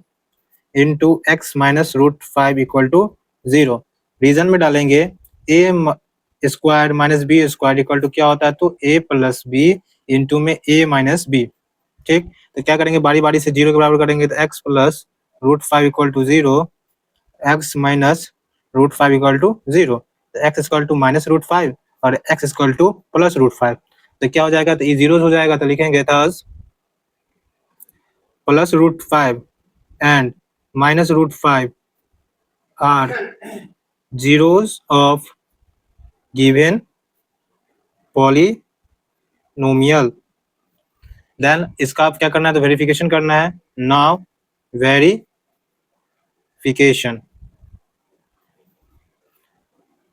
into x minus √5 equal to 0। Reason में डालेंगे a square minus b square equal to क्या होता है तो a प्लस b इंटू में a माइनस b। ठीक, तो क्या करेंगे बारी बारी से 0 के बराबर करेंगे तो x plus √5 equal to 0, x minus √5 equal to 0, तो x इक्वल टू माइनस √5 और x इक्वल टू प्लस √5, तो क्या हो जाएगा तो ये जीरो हो जाएगा, तो लिखेंगे thus plus √5 and minus √5 are zeros of given polynomial. Then इसका आप क्या करना है तो वेरिफिकेशन करना है। नाउ वेरिफिकेशन,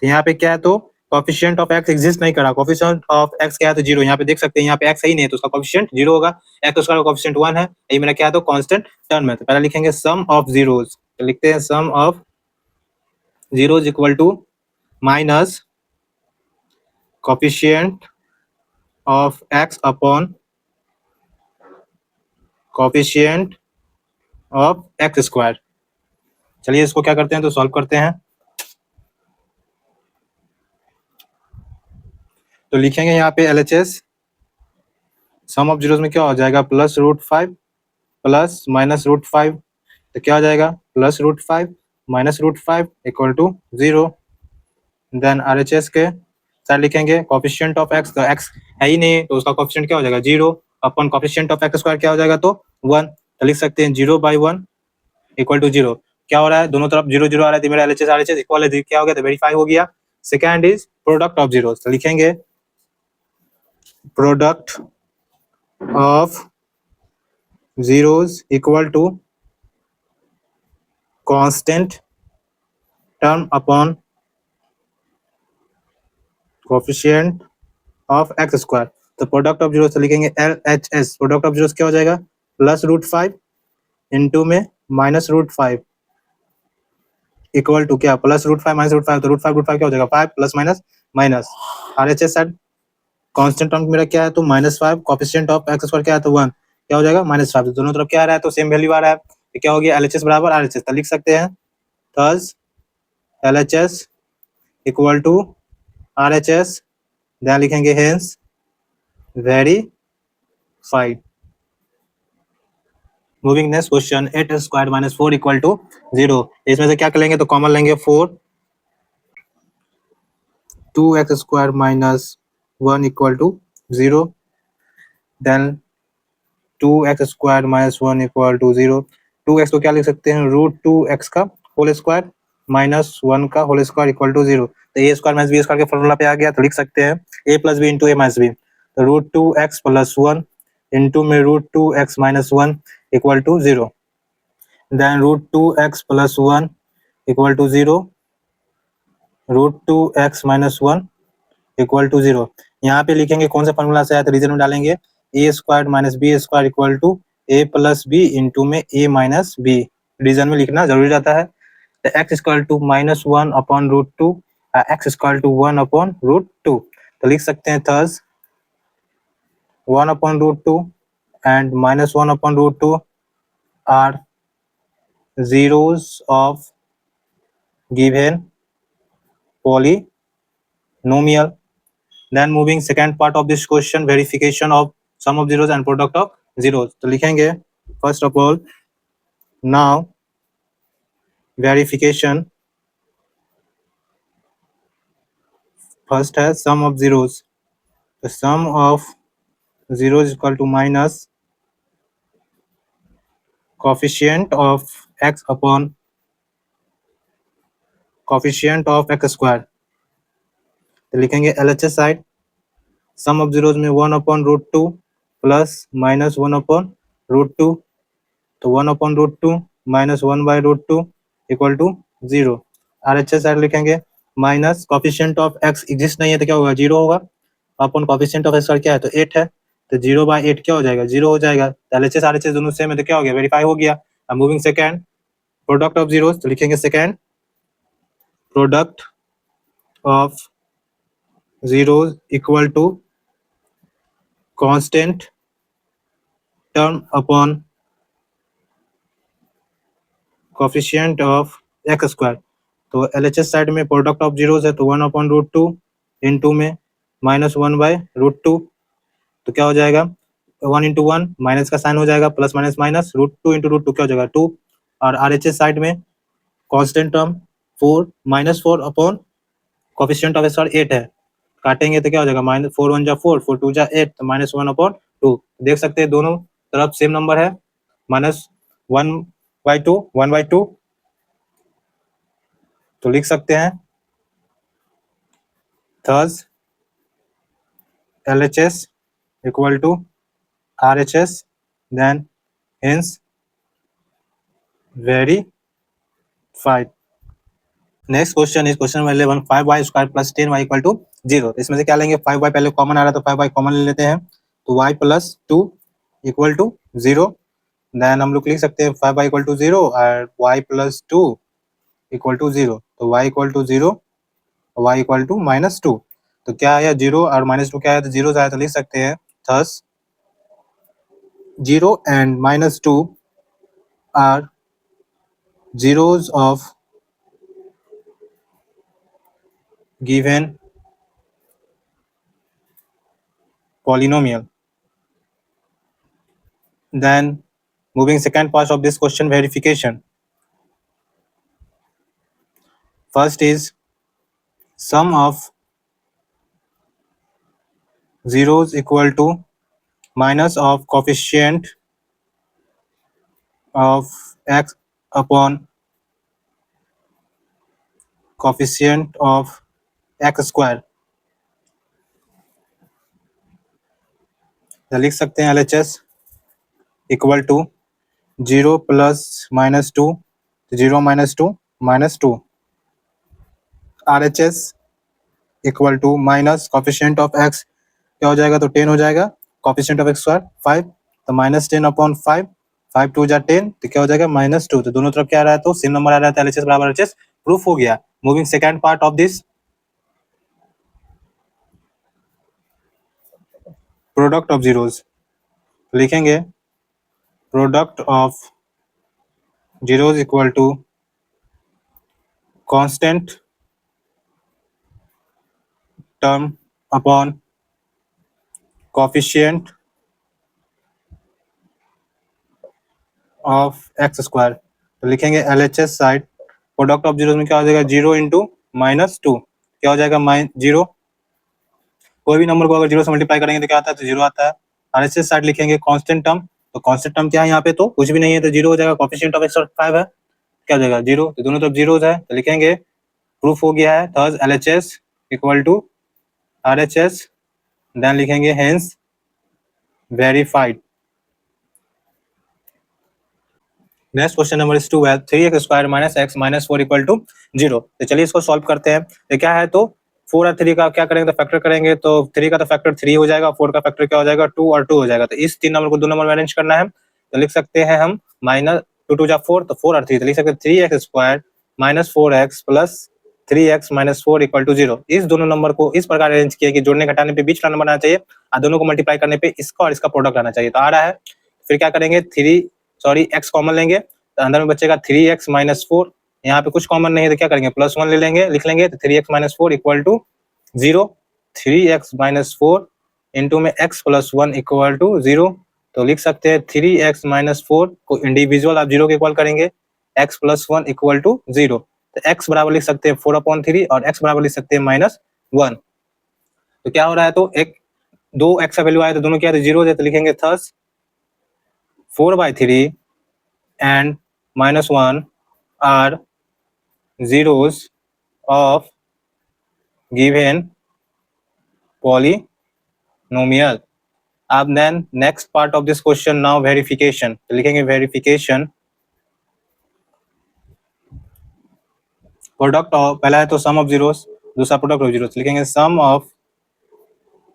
तो यहाँ पे क्या है तो कोफिशिएंट ऑफ एक्स एग्जिस्ट नहीं करा, कोफिशिएंट ऑफ एक्स क्या है तो 0, यहाँ पे देख सकते हैं यहाँ पे एक्स है ही नहीं तो उसका कोफिशिएंट 0 होगा, एक्स स्क्वायर का कोफिशिएंट 1 है, ये मेरा क्या है तो कांस्टेंट टर्म है। तो पहले लिखेंगे सम ऑफ जीरोस, तो लिखते हैं sum of zeros equal to minus coefficient of x upon coefficient of x square. चलिए इसको क्या करते हैं तो सॉल्व करते हैं। तो लिखेंगे यहाँ पे LHS, सम ऑफ जीरोस में क्या हो जाएगा +√5 प्लस -√5, तो क्या हो जाएगा +√5 -√5 इक्वल टू 0। देन RHS के साथ लिखेंगे कोफिशिएंट ऑफ एक्स, तो एक्स है ही नहीं तो उसका कोफिशिएंट क्या हो जाएगा 0 अपन कोफिशिएंट ऑफ एक्स स्क्वायर क्या हो जाएगा तो 1, तो लिख सकते हैं 0/1 इक्वल टू 0। क्या हो रहा है दोनों तरफ 0 0 आ रहा है तो मेरा LHS RHS इक्वल है, क्या हो गया तो वेरीफाई हो गया। Second is product of zeros, तो लिखेंगे product of zeros equal to constant term upon coefficient of x square. तो प्रोडक्ट ऑफ जीरोस लिखेंगे LHS, प्रोडक्ट ऑफ जीरोस क्या हो जाएगा +√5 इनटू में -√5 इक्वल टू क्या +√5 -√5, तो √5 क्या हो जाएगा 5 plus minus minus. RHS side constant term मेरा क्या है तो -5, कोफिशिएंट ऑफ एक्स स्क्वायर क्या है तो 1, क्या हो जाएगा -5, तो दोनों तरफ क्या आ रहा है तो सेम वैल्यू आ रहा है, तो क्या हो गया LHS बराबर RHS, तो लिख सकते हैं thus LHS equal to RHS, then लिखेंगे hence verified. Moving next question, 8² - 4 equal to 0, इसमें से क्या करेंगे तो कॉमन लेंगे 4, 2x² - 1 equal to 0, then 2x² - 1 equal to 0, 2x को क्या लिख सकते हैं √2x का होल स्क्वायर माइनस 1 का होल स्क्वायर इक्वल टू 0, तो a square minus b square के फॉर्मूला पे आ गया, तो लिख सकते हैं a plus b into a minus b, तो √2x प्लस 1 इंटू में √2x minus 1 equal to 0, then √2x plus 1 equal to 0, √2x minus 1 equal to 0। यहाँ पे लिखेंगे कौन सा फॉर्मूला से आया तो रीजन में डालेंगे a² minus b² equal to a plus b into में a माइनस बी, रीजन में लिखना जरूरी रहता है। तो x equal to -1 upon √2, x equal to 1 upon √2, तो लिख सकते हैं thus 1 upon √2 and -1 upon √2 are zeros of given polynomial। Then moving second part of this question, verification of sum of zeros and product of zeros, तो लिखेंगे first of all now verification, first है sum of zeros, the sum of zeros equal to minus coefficient of x upon coefficient of x square, तो लिखेंगे LHS side sum of zeros में 1 upon √2 plus minus 1 upon √2, तो 1 upon √2 minus 1/√2 equal to 0। RHS side लिखेंगे minus coefficient of x exist नहीं है तो क्या होगा 0 होगा, अपॉन कोफिशिएंट ऑफ x क्या है तो 8 है, तो 0/8 क्या हो जाएगा 0 हो जाएगा, तो LHS RHS दोनों सेम है तो क्या हो गया वेरीफाई हो गया। अब moving second product of zeros, तो लिखेंगे second product of zeros equal to constant term upon coefficient of x square, तो LHS साइड में प्रोडक्ट ऑफ जीरोस है तो 1 अपॉन √2 इंटू में -1/√2, तो क्या हो जाएगा 1 इंटू 1 माइनस का साइन हो जाएगा प्लस माइनस माइनस √2 इंटू √2 क्या हो जाएगा 2, और RHS साइड में constant term 4 -4 upon coefficient of square 8 है, काटेंगे तो क्या हो जाएगा -4 1 जा 4 4 2 जा 8, तो -1 अपॉन 2, देख सकते हैं दोनों तरफ सेम नंबर है -1/2 1/2, तो लिख सकते हैं thus LHS equal to RHS, then hence verified। Next question is question number 11 5y² + 10y = 0। इसमें से क्या लेंगे, 5y पहले कॉमन आ रहा है तो 5y कॉमन ले लेते हैं, तो y + 2 = 0। देन हम लोग लिख सकते हैं 5y = 0 और y + 2 = 0, तो y = 0, y = -2। तो क्या आया 0 और -2 क्या है, तो 0 आया, तो लिख सकते हैं thus 0 and -2 are zeros of given polynomial. Then moving second part of this question, verification. First is sum of zeros equal to minus of coefficient of x upon coefficient of x square। तो लिख सकते हैं LHS equal to 0 + -2, 0 -2 -2, RHS equal to minus coefficient of x क्या हो जाएगा, तो 10 हो जाएगा, कोफिशिएंट ऑफ x² 5, तो -10/5, 5 2 जा 10, तो क्या हो जाएगा -2। तो दोनों तरफ क्या आ रहा है, तो सेम नंबर आ रहा है, तो LHS बराबर LHS प्रूफ हो गया। Moving second part of this, product of zeros, लिखेंगे product of zeros equal to constant term upon coefficient of x²। तो लिखेंगे LHS side product of zeros में क्या हो जाएगा, 0 × -2 क्या हो जाएगा 0। कोई भी नंबर को अगर 0 से मल्टीप्लाई करेंगे तो क्या आता है, तो 0 आता है। RHS साइड लिखेंगे कांस्टेंट टर्म, तो कांस्टेंट टर्म क्या है यहाँ पे, तो कुछ भी नहीं है, तो 0 हो जाएगा, कोफिशिएंट ऑफ x5 है, क्या हो जाएगा 0, तो दोनों तरफ 0 है, तो लिखेंगे प्रूफ हो गया है, thus LHS equal to RHS, then लिखेंगे hence verified. Next question number 2 है 3x² - x - 4 = 0। तो चलिए इसको सॉल्व करते हैं। तो क्या है, तो 4 और 3 का क्या करेंगे, तो फैक्टर करेंगे, तो 3 का तो फैक्टर 3 हो जाएगा, 4 का फैक्टर क्या हो जाएगा 2 और 2 हो जाएगा। तो इस 3 नंबर को 2 नंबर में अरेंज करना है, तो लिख सकते हैं हम -2 2 जा 4, तो 4 और 3, तो लिख सकते हैं 3x² - 4x + 3x - 4 = 0। इस दोनों नंबर को इस प्रकार अरेंज किया कि जोड़ने घटाने पे बीच का नंबर आना चाहिए और दोनों को मल्टीप्लाई करने पे इसका और इसका प्रोडक्ट आना चाहिए। तो आ रहा है, फिर क्या करेंगे, x कॉमन लेंगे, तो अंदर में बचेगा 3x - 4, यहाँ पे कुछ कॉमन नहीं है, तो क्या करेंगे +1 ले लेंगे, लिख लेंगे, तो 3x - 4 = 0, 3x - 4 इंटू में x + 1 = 0। तो लिख सकते हैं 3x - 4 को इंडिविजुअल आप 0 के इक्वल करेंगे, x + 1 = 0। तो x बराबर लिख सकते हैं 4/3 और x बराबर लिख सकते हैं -1। तो क्या हो रहा है, तो एक 2 x का वैल्यू आया, तो दोनों क्या है, 0 है, तो लिखेंगे thus 4/3 and -1 are zeros of given polynomial। अब then next part of this question now verification, तो लिखेंगे वेरिफिकेशन प्रोडक्ट ऑफ, पहला है तो सम ऑफ जीरोस, दूसरा प्रोडक्ट ऑफ जीरोस, लिखेंगे sum of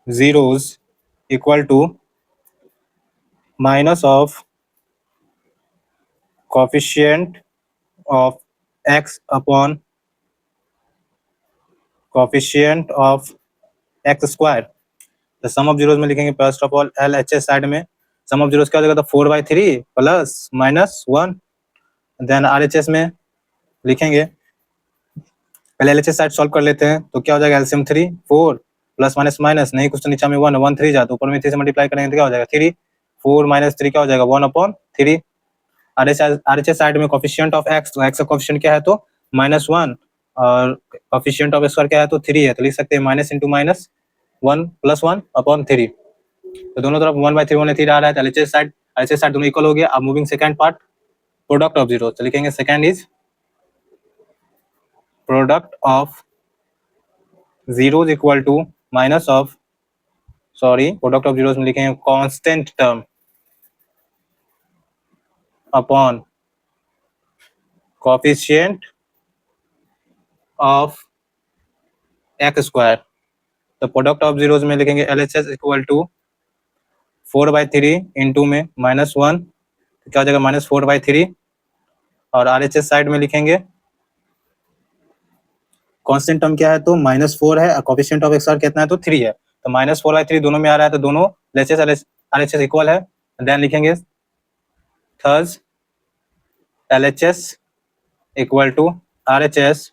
zeros equal to minus of coefficient of x upon coefficient of x²। तो sum of zeros में लिखेंगे first of all LHS side में sum of zeros क्या हो जाएगा, तो 4/3 प्लस -1। देन RHS में लिखेंगे, पहले LHS साइड सॉल्व कर लेते हैं, तो क्या हो जाएगा एलसीएम 3 4 प्लस माइनस माइनस नहीं कुछ, तो नीचे में 1 1 3 जाता, ऊपर में 3 से मल्टीप्लाई करेंगे तो क्या हो जाएगा 3 4 - 3 क्या हो जाएगा 1/3। RHS साइड में कोफिशिएंट ऑफ x, तो x का कोफिशिएंट क्या है, तो -1 और कोफिशिएंट ऑफ x² क्या है, तो 3 है, तो लिख सकते हैं माइनस इंटू माइनस 1 + 1/3। तो दोनों तरफ 1/3 1/3 आ रहा है, तो LHS साइड दोनों इक्वल हो गया। अब moving second part product of zero, तो लिखेंगे second is product of zeros equal to minus of, sorry product of zeros में लिखेंगे constant term upon coefficient of x square. तो प्रोडक्ट ऑफ जीरोज में लिखेंगे LHS इक्वल टू 4/3 इंटू में -1, तो क्या हो जाएगा -4/3। और RHS साइड में लिखेंगे कांस्टेंट टर्म क्या है तो -4 है और कोफिशिएंट ऑफ एक्स कितना है तो 3 है, तो -4/3 दोनों में आ रहा है, तो दोनों LHS RHS इक्वल है। देन लिखेंगे thus LHS equal to RHS,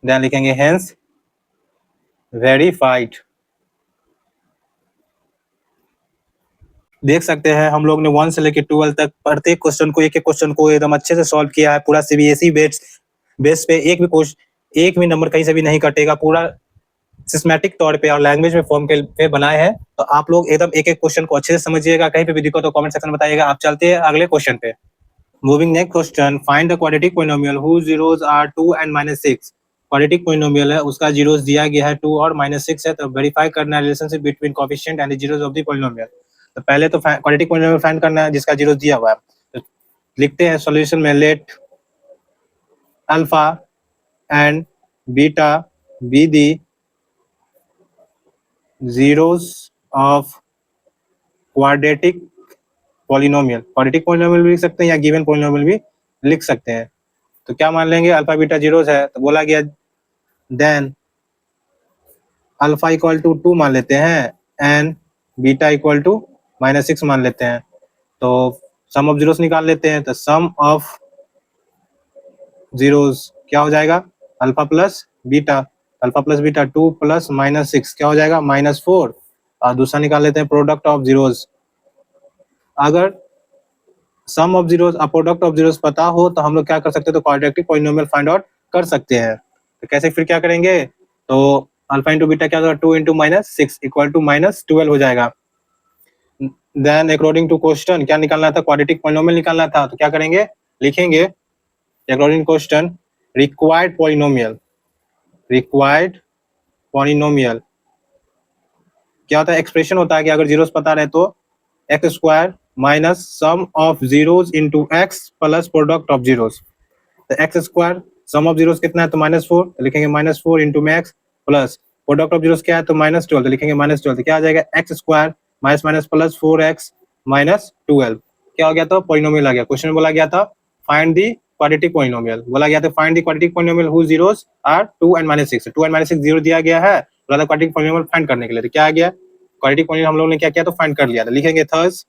then लिखेंगे हेंस वेरीफाइड। देख सकते हैं हम लोग ने 1 से लेकर 12 तक प्रत्येक क्वेश्चन को, एक एक क्वेश्चन को एकदम अच्छे से सॉल्व किया है। पूरा CBSE बेस पे एक भी नंबर कहीं से भी नहीं कटेगा, पूरा सिस्टमैटिक तौर पे और लैंग्वेज में फॉर्म पे बनाए हैं। तो आप लोग एकदम एक एक क्वेश्चन को अच्छे से समझिएगा। कहीं पे भी दिक्कत तो कमेंट सेक्शन में बताइएगा। आप चलते हैं अगले क्वेश्चन पे। Moving next question, find the quadratic polynomial whose zeros are 2 and -6। Quadratic polynomial है, उसका जीरोस दिया गया है 2 और -6 है, तो वेरीफाई करना है relationship between coefficient and the zeros of the polynomial. तो पहले तो क्वाड्रेटिक पोलिनोमियल फाइंड करना है जिसका जीरोस दिया हुआ है। तो लिखते हैं सॉल्यूशन में, let alpha and beta be the zeros of quadratic polynomial. Quadratic polynomial भी लिख सकते हैं या गिवन पॉलिनोमियल भी लिख सकते हैं। तो क्या मान लेंगे, अल्फा बीटा जीरोस है, तो बोला गया देन अल्फा इक्वल टू 2 मान लेते हैं एंड बीटा इक्वल टू -6 मान लेते हैं। तो सम ऑफ जीरोस निकाल लेते हैं, तो सम ऑफ जीरोस क्या हो जाएगा, alpha plus beta. Alpha plus beta 2 plus -6 क्या हो जाएगा -4। और दूसरा निकाल लेते हैं प्रोडक्ट ऑफ जीरोस। अगर सम ऑफ जीरोस और प्रोडक्ट ऑफ जीरोस पता हो तो हम लोग क्या कर सकते हैं, तो क्वाड्रेटिक पॉलिनोमियल फाइंड आउट कर सकते हैं। तो कैसे फिर क्या करेंगे, तो अल्फा इंटू बीटा क्या होगा 2 इंटू -6 इक्वल टू -12 हो जाएगा। देन अकॉर्डिंग टू क्वेश्चन क्या निकालना था, क्वाड्रेटिक पॉलिनोमियल निकालना था। तो क्या करेंगे, लिखेंगे अकॉर्डिंग क्वेश्चन रिक्वायर्ड पॉलिनोमियल क्या होता है, एक्सप्रेशन होता है कि अगर जीरोस पता रहे तो x square minus sum of zeros into x plus product of zeros. तो x square sum of zeros कितना है तो -4, तो लिखेंगे -4 इंटू में x plus product of zeros क्या है तो -12, तो लिखेंगे -12, तो क्या आ जाएगा x square minus minus plus 4x -12। क्या हो गया, तो पॉलिनोमियल आ गया। क्वेश्चन में बोला गया था फाइंड दी क्वाड्रेटिक पॉलिनोमियल, बोला गया था find the quadratic polynomial whose zeros are 2 and -6। 2 and -6 zero दिया गया है, बोला था क्वाड्रेटिक पॉलिनोमियल फाइंड करने के लिए। तो क्या आ गया, क्वाड्रेटिक पॉलिनोमियल हम लोगों ने क्या किया तो फाइंड कर लिया। तो लिखेंगे thus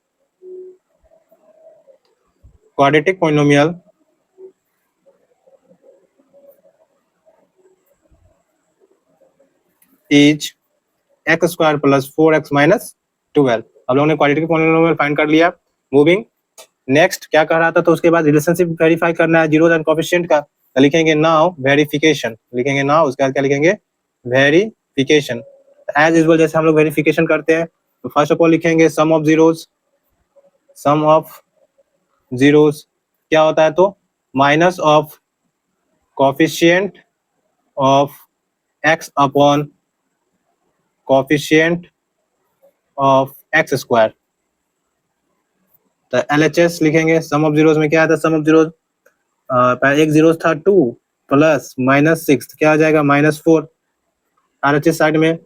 quadratic polynomial is x square plus 4x -12। हम लोगों ने क्वाड्रेटिक पॉलिनोमियल फाइंड कर लिया। मूविंग नेक्स्ट क्या कह रहा था, तो उसके बाद रिलेशनशिप वेरीफाई करना है जीरोस एंड कोएफिशिएंट का। तो लिखेंगे नाउ वेरिफिकेशन, लिखेंगे नाउ, उसके बाद क्या लिखेंगे वेरिफिकेशन। एज यूजुअल जैसे हम लोग वेरिफिकेशन करते हैं, तो फर्स्ट ऑफ ऑल लिखेंगे सम ऑफ जीरोस क्या होता है तो minus of coefficient of x upon coefficient of x square. तो LHS लिखेंगे, सम ऑफ जीरोस में क्या आता है, सम ऑफ जीरोस एक जीरोस था 2 प्लस -6 क्या आ जाएगा -4। RHS साइड में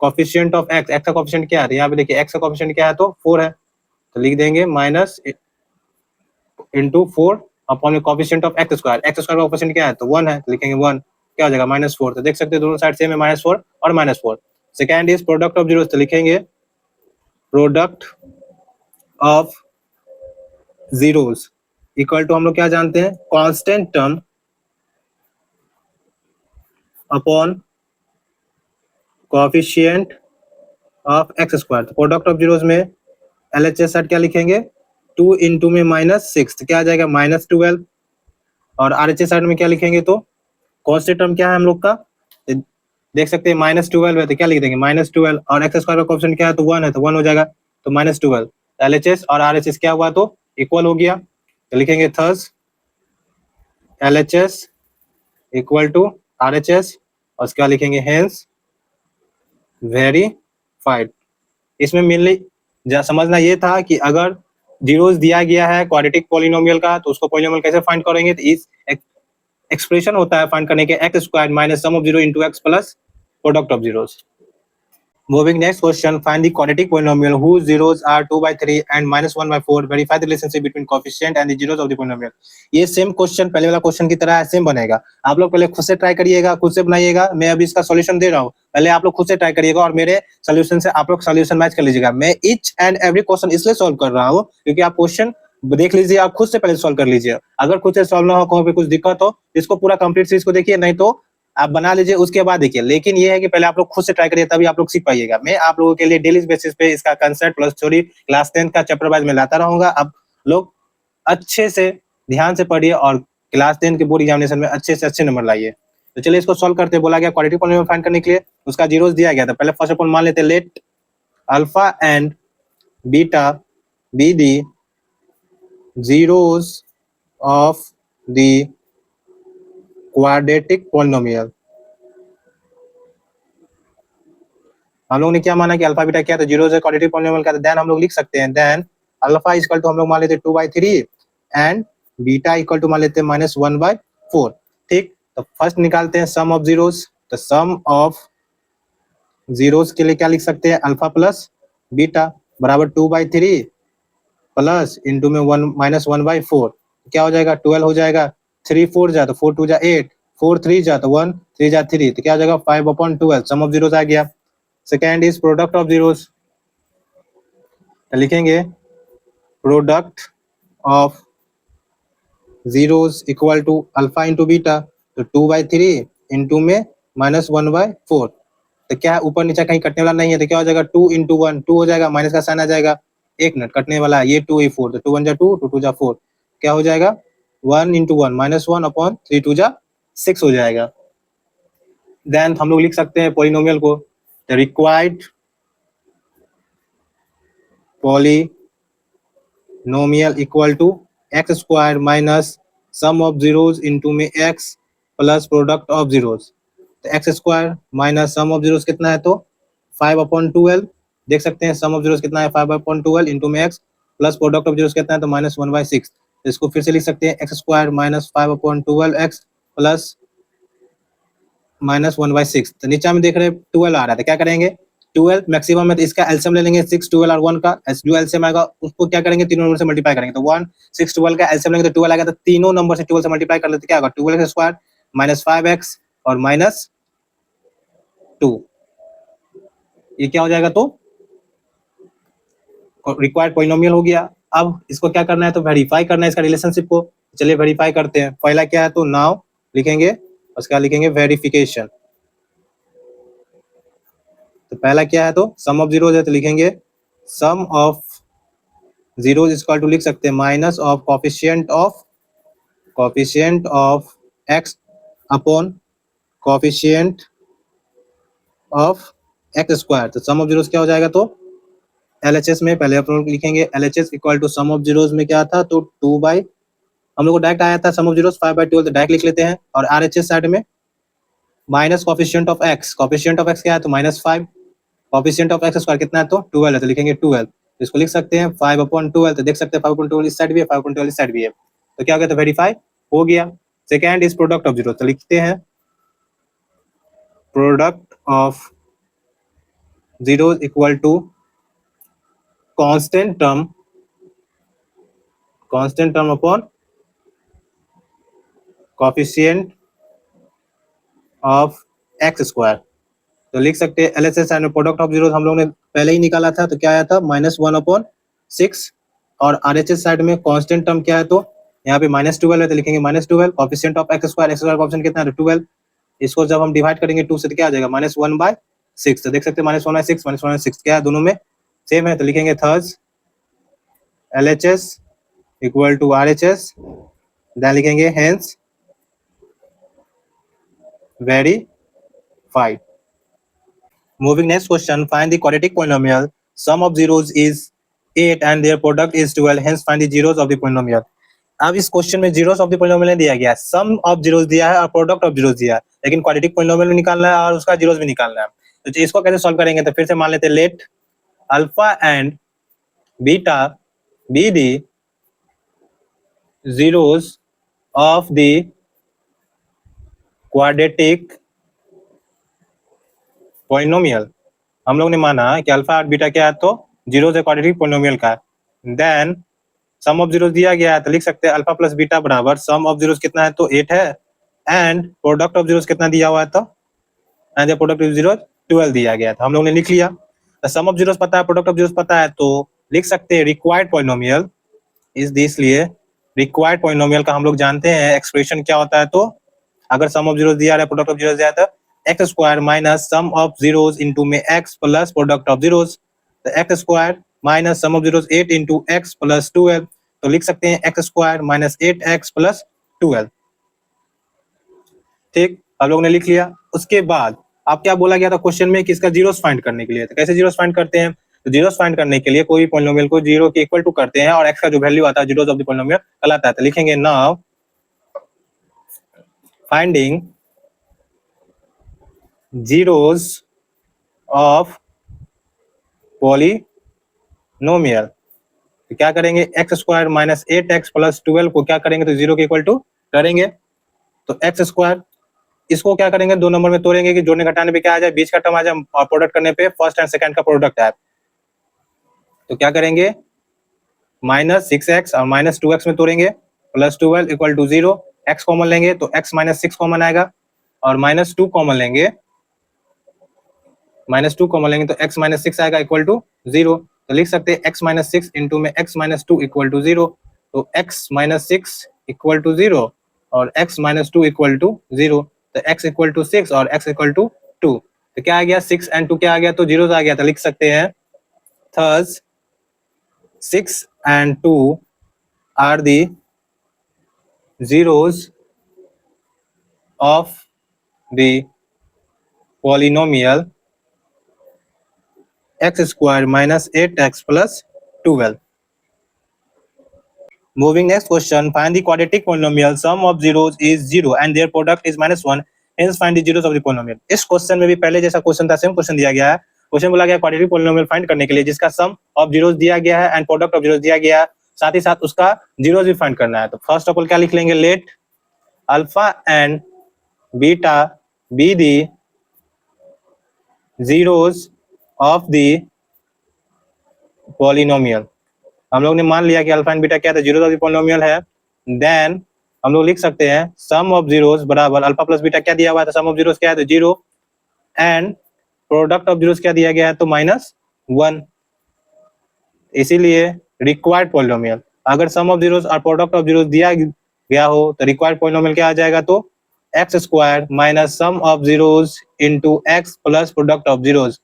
कोएफिशिएंट ऑफ x का कोएफिशिएंट क्या है, यहाँ पे देखिए x का कोएफिशिएंट क्या है तो 4 है, तो लिख देंगे minus into 4 upon coefficient of x square का कोएफिशिएंट क्या है तो 1 है, तो लिखेंगे 1 क्या हो जाएगा -4। तो देख सकते हैं दोनों साइड सेम है, -4 और -4। Second is product of zeros, तो लिखेंगे product of zeros equal to हम लोग क्या जानते हैं constant term upon coefficient of x square. तो प्रोडक्ट ऑफ जीरोस में LHS साइड क्या लिखेंगे 2 इंटू में -6 तो क्या आ जाएगा -12। और RHS साइड में क्या लिखेंगे तो कांस्टेंट टर्म क्या है हम लोग का, देख सकते हैं -12 है, तो क्या लिख देंगे -12 और एक्स स्क्वायर का कोएफिशिएंट क्या है तो 1 है, तो 1 हो जाएगा, तो -12। LHS और RHS क्या हुआ तो इक्वल हो गया, तो लिखेंगे thus LHS equal to RHS और उसके बाद लिखेंगे हेंस वेरीफाइड। इसमें मेनली समझना ये था कि अगर जीरोस दिया गया है क्वाड्रेटिक पॉलिनोमियल का तो उसको पॉलिनोमियल कैसे फाइंड करेंगे, तो इस एक्सप्रेशन होता है फाइंड करने के x square minus sum of zero into x plus product of zeros. Moving next question, find the quadratic polynomial whose zeros are 2 by 3 and minus 1 by 4. Verify the relationship between coefficient and the zeros of the polynomial. ये same question पहले वाला question की तरह same बनेगा। आप लोग पहले खुद से ट्राई करिएगा, खुद से बनाइएगा। मैं अभी इसका सॉल्यूशन दे रहा हूँ, पहले आप लोग खुद से ट्राई करिएगा और मेरे सॉल्यूशन से आप लोग सॉल्यूशन मैच कर लीजिएगा। मैं ईच एंड एवरी क्वेश्चन इसलिए सॉल्व कर रहा हूँ क्योंकि आप क्वेश्चन देख लीजिए, आप खुद से पहले सॉल्व कर लीजिए। अगर खुद से सॉल्व ना हो, कहीं पे कुछ दिक्कत हो, इसको पूरा कंप्लीट सीरीज को देखिए, नहीं तो आप बना लीजिए उसके बाद देखिए। लेकिन ये है कि पहले आप लोग खुद से ट्राई करिए, तभी आप लोग सीख पाइएगा। मैं आप लोगों के लिए डेली बेसिस पे इसका कंसेप्ट प्लस थ्योरी क्लास 10 का चैप्टर वाइज में लाता रहूंगा। आप लोग अच्छे से ध्यान से पढ़िए और क्लास 10 के बोर्ड एग्जामिनेशन में अच्छे से अच्छे नंबर लाइए। तो चलिए इसको सॉल्व करते हैं। बोला गया क्वाड्रेटिक पॉलिनोमियल फाइंड करने के लिए उसका जीरोस दिया गया था। पहले फर्स्ट ऑफ ऑल मान लेते हैं let alpha and beta be the zeros of the quadratic polynomial. हम लोग ने क्या माना कि अल्फा बीटा क्या था, जीरो से क्वाड्रेटिक पॉलिनोमियल का। देन हम लोग लिख सकते हैं देन अल्फा इक्वल टू हम लोग मान लेते हैं 2/3 एंड बीटा इक्वल टू मान लेते हैं -1/4। ठीक, तो फर्स्ट निकालते हैं सम ऑफ जीरोस। तो सम ऑफ जीरोस के लिए क्या लिख सकते हैं, अल्फा प्लस बीटा बराबर 2/3 प्लस इंटू में 1 -1/4। क्या हो जाएगा, 12 हो जाएगा। 3 4 जा तो 4 2 जा 8, 4 3 जा तो 1 3 जा 3, तो क्या हो जाएगा 5/12। सम ऑफ जीरोस आ गया। Second is product of zeros. तो लिखेंगे product of zeros equal to alpha into beta, तो 2/3 इंटू में -1/4। तो क्या ऊपर नीचे कहीं कटने वाला नहीं है, तो क्या हो जाएगा 2 इंटू 1 2 हो जाएगा, माइनस का साइन आ जाएगा, 1 मिनट कटने वाला है, ये 2 ये 4, तो 2 1 जा 2 2 2 जा 4। क्या हो जाएगा 1 इंटू 1 -1 3 2 जा 6 हो जाएगा। देन हम लोग लिख सकते हैं पॉलिनोमियल को, the required polynomial equal to x square minus sum of zeros into में x plus product of zeros। तो x square minus sum of zeros कितना है, तो 5/12। देख सकते हैं sum of zeros कितना है 5/12 into में x plus product of zeros कितना है, तो -1/6। तो इसको फिर से लिख सकते हैं x square minus 5/12x plus -1/6। तो नीचे में देख रहे हैं 12 आ रहा था, क्या करेंगे 12 मैक्सिमम है तो इसका एलसीएम ले लेंगे 6 12 और 1 का। जो एलसीएम आएगा उसको क्या करेंगे, तीनों नंबर से मल्टीप्लाई करेंगे। तो 1 6 12 का एलसीएम लेंगे तो 12 आएगा, तो तीनों नंबर से 12 से मल्टीप्लाई कर लेते क्या होगा 12x स्क्वायर -5x और -2। ये क्या हो जाएगा, तो रिक्वायर्ड पॉलिनोमियल हो गया। अब इसको क्या करना है, तो वेरीफाई करना है इसका रिलेशनशिप को। चलिए वेरीफाई करते हैं। पहला क्या है, तो नाउ लिखेंगे, उसका लिखेंगे वेरिफिकेशन। तो पहला क्या है, तो सम ऑफ जीरोस है, तो लिखेंगे sum of zeros equal to लिख सकते हैं minus of coefficient of x upon coefficient of x square. तो सम ऑफ जीरोस क्या हो जाएगा, तो एलएचएस में पहले अपन लोग लिखेंगे LHS equal to sum of zeros में क्या था, तो 2 बाई हम लोग को डायरेक्ट आया था सम ऑफ जीरोस 5/12, तो डायरेक्ट लिख लेते हैं। और आरएचएस साइड में माइनस कोफिशिएंट ऑफ एक्स क्या है, तो -5। कोफिशिएंट ऑफ एक्स स्क्वायर कितना है, तो 12 है, तो लिखेंगे 12। इसको लिख सकते हैं 5/12। तो देख सकते हैं 5/12 इस साइड भी है, 5/12 इस साइड भी है। तो क्या हो गया, तो वेरीफाई हो गया। Second is product of zero. तो लिखते हैं product of zero equal to constant term upon coefficient of x square. तो लिख सकते हैं LHS and product of zero हम लोग ने पहले ही निकाला था, तो क्या आया था -1/6। और आरएचएस साइड में कांस्टेंट टर्म क्या है, तो यहाँ पे -12 है, तो लिखेंगे -12 coefficient of x square coefficient कितना है, तो 12। इसको जब हम डिवाइड करेंगे 2 से, तो क्या आ जाएगा -1/6। तो देख सकते हैं -1/6 क्या है, दोनों में सेम है, तो लिखेंगे thus LHS equal to RHS. Then लिखेंगे hence verified. Moving next question, find the quadratic polynomial. Sum of zeros is 8 and their product is 12. Hence find the zeros of the polynomial. अब इस question में zeros of the polynomial नहीं दिया गया, सम of zeros दिया है और product of zeros दिया है, लेकिन क्वाड्रेटिक पॉलिनोमियल भी निकालना है और उसका जीरोस भी निकालना है। तो इसको कैसे सॉल्व करेंगे, तो फिर से मान लेते हैं let alpha and beta be the zeros of the quadratic polynomial, हम लोग ने माना कि अल्फा और बीटा क्या है, तो जीरो से क्वाड्रेटिक पॉलिनोमियल का। देन सम ऑफ जीरोस दिया गया है तो लिख सकते हैं अल्फा प्लस बीटा बराबर सम ऑफ जीरोस कितना है, तो 8 है, एंड प्रोडक्ट ऑफ जीरोस कितना दिया हुआ है, तो एंड प्रोडक्ट ऑफ जीरोस 12 दिया गया था, हम लोग ने लिख लिया। सम ऑफ जीरोस पता है, प्रोडक्ट ऑफ जीरोस पता है, तो लिख सकते हैं रिक्वायर्ड पॉलिनोमियल इज दिस, लिए रिक्वायर्ड पॉलिनोमियल का हम लोग जानते हैं एक्सप्रेशन क्या होता है, तो अगर सम ऑफ जीरोस दिया है, प्रोडक्ट ऑफ जीरोस दिया है, तो x square minus sum of zeros into में x plus product of zeros, तो x square minus sum of zeros 8 into x plus 12, तो लिख सकते हैं x square minus 8x plus 12। ठीक, हम लोग ने लिख लिया। उसके बाद आप क्या बोला गया था क्वेश्चन में कि इसका जीरोस फाइंड करने के लिए, तो कैसे जीरोस फाइंड करते हैं, तो जीरोस फाइंड करने के लिए कोई पॉलिनोमियल को जीरो के इक्वल टू करते हैं और एक्स का जो वैल्यू आता है जीरोस ऑफ द पॉलिनोमियल कहलाता है, तो लिखेंगे now finding zeros of polynomial, तो क्या करेंगे x square minus 8x plus 12 को क्या करेंगे, तो जीरो के इक्वल टू करेंगे, तो एक्स स्क्वायर इसको क्या करेंगे, दो नंबर में तोड़ेंगे कि जोड़ने घटाने पे क्या आ जाए, बीच का टर्म आ जाए, और प्रोडक्ट करने पे फर्स्ट एंड सेकंड का प्रोडक्ट है, तो क्या करेंगे माइनस 6x और माइनस 2x में तोड़ेंगे, plus 12 equal to 0, x common लेंगे तो x माइनस 6 कॉमन आएगा, और माइनस 2 कॉमन लेंगे, तो x माइनस 6 आएगा इक्वल टू 0, तो लिख सकते हैं x माइनस 6 इंटू में x माइनस 2 इक्वल टू 0, तो x माइनस 6 इक्वल टू 0 और x माइनस 2 इक्वल टू 0, तो x इक्वल टू 6 और x इक्वल टू 2, तो क्या आ गया 6 एंड 2 क्या आ गया, तो जीरो आ गया, तो लिख सकते हैं थर्स 6 and 2 are the zeros of the polynomial x square minus 8x plus 12. Moving next question, find the quadratic polynomial sum of zeros is 0 and their product is minus 1, hence find the zeros of the polynomial. इस question में भी पहले जैसा question था same question दिया गया है, question बोला गया क्वाड्रेटिक पॉलिनोमियल फाइंड करने के लिए जिसका सम ऑफ जीरोस दिया गया है एंड प्रोडक्ट ऑफ जीरोस दिया गया है, साथ ही साथ उसका जीरोस भी फाइंड करना है, तो फर्स्ट ऑफ ऑल क्या लिख लेंगे, let alpha and beta be the zeros of the polynomial, हम लोग ने मान लिया कि अल्फा एंड बीटा क्या था, जीरोस ऑफ द पॉलिनोमियल है, देन हम लोग लिख सकते हैं सम ऑफ जीरोस बराबर अल्फा प्लस बीटा क्या दिया हुआ है, सम ऑफ जीरोस क्या है, तो 0, एंड प्रोडक्ट ऑफ जीरोस क्या दिया गया है, तो -1, इसीलिए रिक्वायर्ड पॉलिनोमियल, अगर सम ऑफ जीरोस और प्रोडक्ट ऑफ जीरोस दिया गया हो तो रिक्वायर्ड पॉलिनोमियल क्या आ जाएगा, तो x square minus sum of zeros into x plus product of zeros,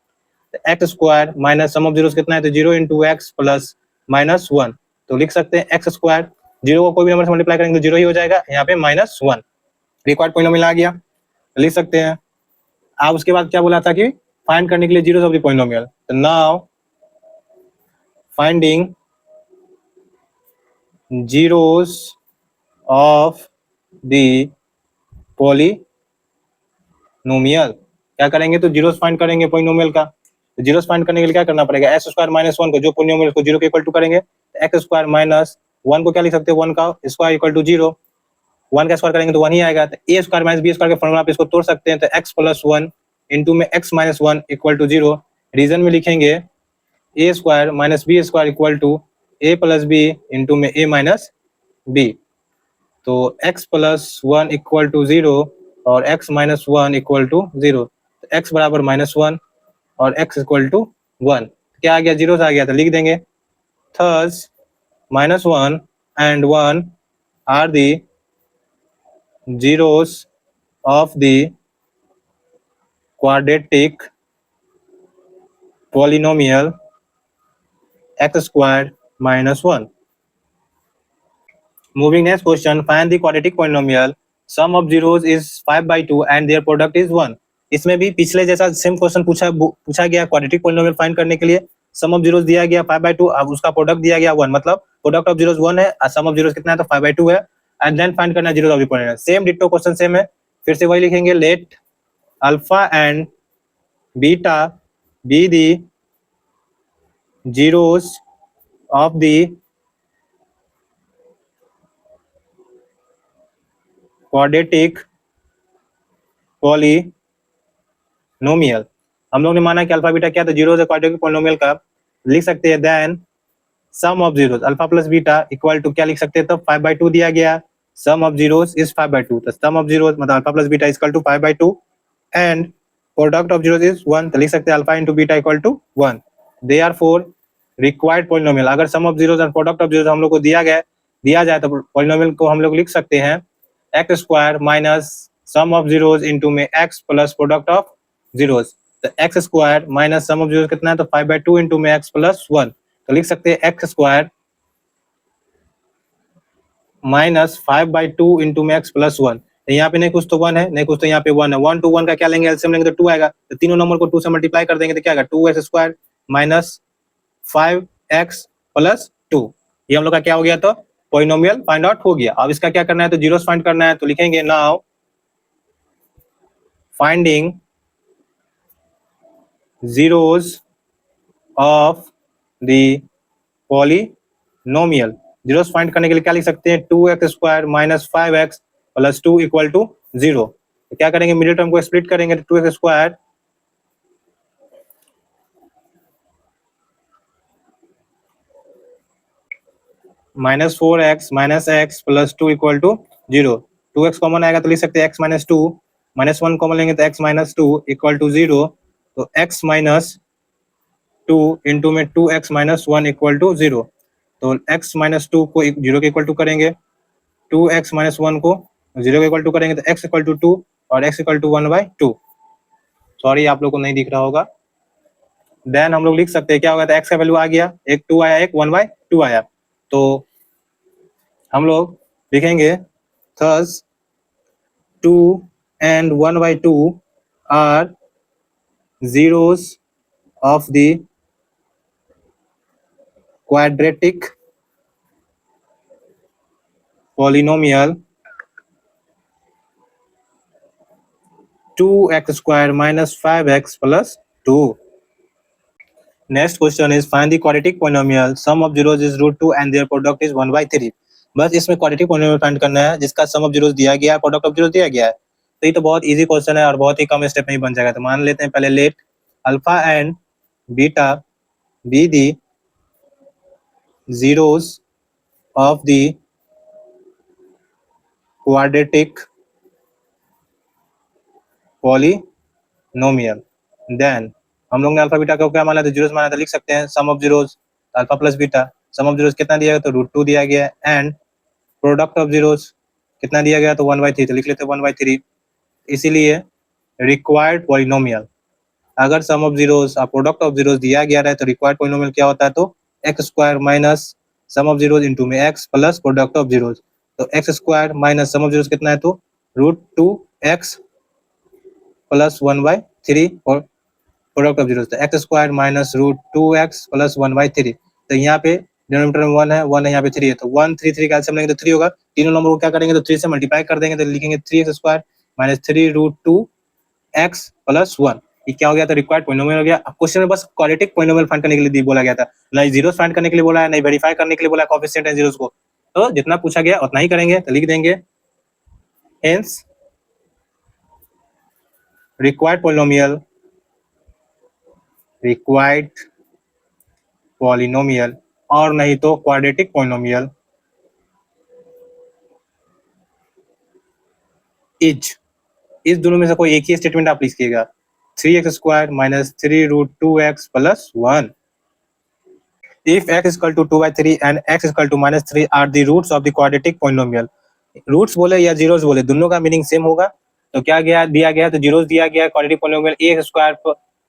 x square minus sum of zeros कितना है, तो 0 इंटू एक्स प्लस -1, तो लिख सकते हैं एक्स स्क्वायर, जीरो को कोई भी नंबर से मल्टीप्लाई करेंगे तो जीरो ही हो जाएगा, यहाँ पे -1 रिक्वायर्ड पॉलिनोमियल आ गया, तो लिख सकते हैं। आप उसके बाद क्या बोला था कि फाइंड करने के लिए जीरोस ऑफ द पॉलिनोमियल, तो now finding zeros of the polynomial, क्या करेंगे, तो जीरोस फाइंड करेंगे पॉलिनोमियल का, तो जीरोस फाइंड करने के लिए क्या करना पड़ेगा, एक्स स्क्वायर माइनस 1 को जो पॉलिनोमियल को 0 के इक्वल टू करेंगे, एक्स स्क्वायर माइनस 1 को क्या लिख सकते हैं, 1 का स्क्वायर इक्वल टू 0, 1 का स्क्वायर करेंगे तो 1 ही आएगा, तो a square minus b square के फॉर्मूला पे इसको तोड़ सकते हैं, तो x प्लस 1 इंटू में x minus 1 equal to 0, reason में लिखेंगे a square minus b square equal to a plus b into में ए माइनस बी, तो x प्लस 1 इक्वल टू 0 और x माइनस 1 इक्वल टू 0, तो x बराबर -1 और x equal to 1, क्या आ गया, जीरो आ गया, तो लिख देंगे थर्स -1 and 1 are the zeros of the quadratic polynomial x squared minus 1. Moving next question, find the quadratic polynomial sum of zeros is 5/2 and their product is 1. इसमें भी पिछले जैसा सेम क्वेश्चन पूछा गया, क्वाड्रेटिक पॉलिनोमियल फाइंड करने के लिए सम of zeros दिया गया 5/2, अब उसका प्रोडक्ट दिया गया 1, मतलब प्रोडक्ट ऑफ जीरोस 1 है और सम ऑफ जीरोस कितना है, तो 5/2 है, एंड देन फाइंड करना zeros of the polynomial, same ditto question same है, फिर से वही लिखेंगे, let alpha and beta be the zeros of the quadratic polynomial. हम लोग ने माना कि अल्फा बीटा क्या, तो जीरो से क्वाड्रेटिक पॉलिनोमियल का लिख सकते हैं then sum of zeros alpha plus beta equal to क्या लिख सकते हैं, तो 5/2 दिया गया, सम ऑफ जीरोस इज 5/2, तो सम ऑफ जीरोस मतलब alpha plus beta equal to 5/2 and product of zeros is 1, तो लिख सकते हैं alpha into beta equal to 1। Therefore required polynomial, अगर sum of zeros and product of zeros हम लोग को दिया जाए तो पॉलिनोमियल को हम लोग लिख सकते हैं x square minus sum of zeros into में x plus product of zeros, तो x square minus sum of zeros कितना है, तो 5/2 इंटू में एक्स प्लस 1, तो लिख सकते हैं एक्स स्क्वायर माइनस 5/2 इंटू में एक्स प्लस 1, तो यहाँ पे नहीं कुछ तो 1 है, नहीं कुछ तो यहाँ पे 1 है, 1 to 1 का क्या लेंगे, एलसीएम लेंगे तो 2 आएगा, तो तीनों नंबर को 2 से मल्टीप्लाई कर देंगे तो क्या आएगा 2x square minus 5x plus 2, ये हम लोग का क्या हो गया, तो पॉलिनोमियल फाइंड आउट हो गया। अब इसका क्या करना है, तो जीरोस फाइंड करना है, तो लिखेंगे now finding zeros of the polynomial. Zeros find करने के लिए क्या लिख सकते हैं, 2x square minus 5x plus 2 equal to 0, तो क्या करेंगे, मिडिल टर्म को स्प्लिट करेंगे, तो 2x square minus 4x minus x plus 2 equal to 0, 2x common आएगा तो लिख सकते हैं x माइनस 2, माइनस 1 कॉमन लेंगे तो x माइनस 2 इक्वल टू 0, तो x माइनस 2 इंटू में 2x माइनस 1 इक्वल टू 0, तो x माइनस 2 को 0 के इक्वल टू करेंगे, 2x माइनस 1 को 0 के इक्वल टू करेंगे तो x इक्वल टू 2 और x इक्वल टू 1/2, सॉरी आप लोग को नहीं दिख रहा होगा। देन हम लोग लिख सकते हैं क्या होगा, तो x का वैल्यू आ गया, एक 2 आया, एक 1/2 आया, तो हम लोग लिखेंगे thus 2 and 1/2 are zeros of the quadratic polynomial 2x square minus 5x plus 2. Next question is find the quadratic polynomial sum of zeros is √2 and their product is 1/3। बस इसमें क्वाड्रेटिक पॉलिनोमियल फाइंड करना है जिसका सम of zeros दिया गया है, product of zeros दिया गया है, तो ये तो बहुत इजी क्वेश्चन है और बहुत ही कम स्टेप में ही बन जाएगा। तो मान लेते हैं पहले let alpha and beta be the zeros of the quadratic polynomial, then हम लोग ने अल्फा बीटा को क्या माना था, जीरोस माना था, लिख सकते हैं sum of zeros alpha plus beta, sum of zeros कितना दिया गया, तो √2 दिया गया है एंड प्रोडक्ट ऑफ जीरोस कितना दिया गया, तो 1/3, तो लिख लेते हैं 1/3, इसीलिए रिक्वायर्ड पॉलिनोमियल, अगर सम ऑफ जीरोस और प्रोडक्ट ऑफ जीरोस दिया गया है तो रिक्वायर्ड पॉलिनोमियल क्या होता है, तो x square minus sum of zeros into में x plus product of zeros, तो x square minus sum of zeros कितना है, तो √2x प्लस 1/3 और प्रोडक्ट ऑफ जीरोस, तो x square minus √2x plus 1/3, तो यहाँ पे डिनोमिनेटर में 1 है यहाँ पे 3 है, तो 1 3 3 का एलसीएम लेंगे तो 3 होगा, तीनों नंबर को क्या करेंगे, तो 3 से मल्टीप्लाई कर देंगे, तो लिखेंगे 3x square minus 3√2x plus 1, ये क्या हो गया, तो रिक्वायर्ड पॉलिनोमियल हो गया। अब क्वेश्चन में बस क्वाड्रेटिक पॉलिनोमियल फाइंड करने के लिए बोला गया था, नहीं जीरोस फाइंड करने के लिए बोला है, नहीं वेरीफाई करने के लिए बोला है कोएफिशिएंट एंड जीरोस को, तो जितना पूछा गया उतना ही करेंगे, तो लिख देंगे हेंस रिक्वायर्ड पॉलिनोमियल और नहीं तो क्वाड्रेटिक पॉलिनोमियल इस दोनों में से कोई एक ही स्टेटमेंट आप लिखिएगा, 3x square minus 3√2x plus 1। If x is equal to 2/3 and x is equal to -3 are the roots of the quadratic polynomial, roots बोले या जीरोस बोले दोनों का मीनिंग सेम होगा, तो क्या गया दिया गया, तो जीरोस दिया गया, quadratic polynomial ax square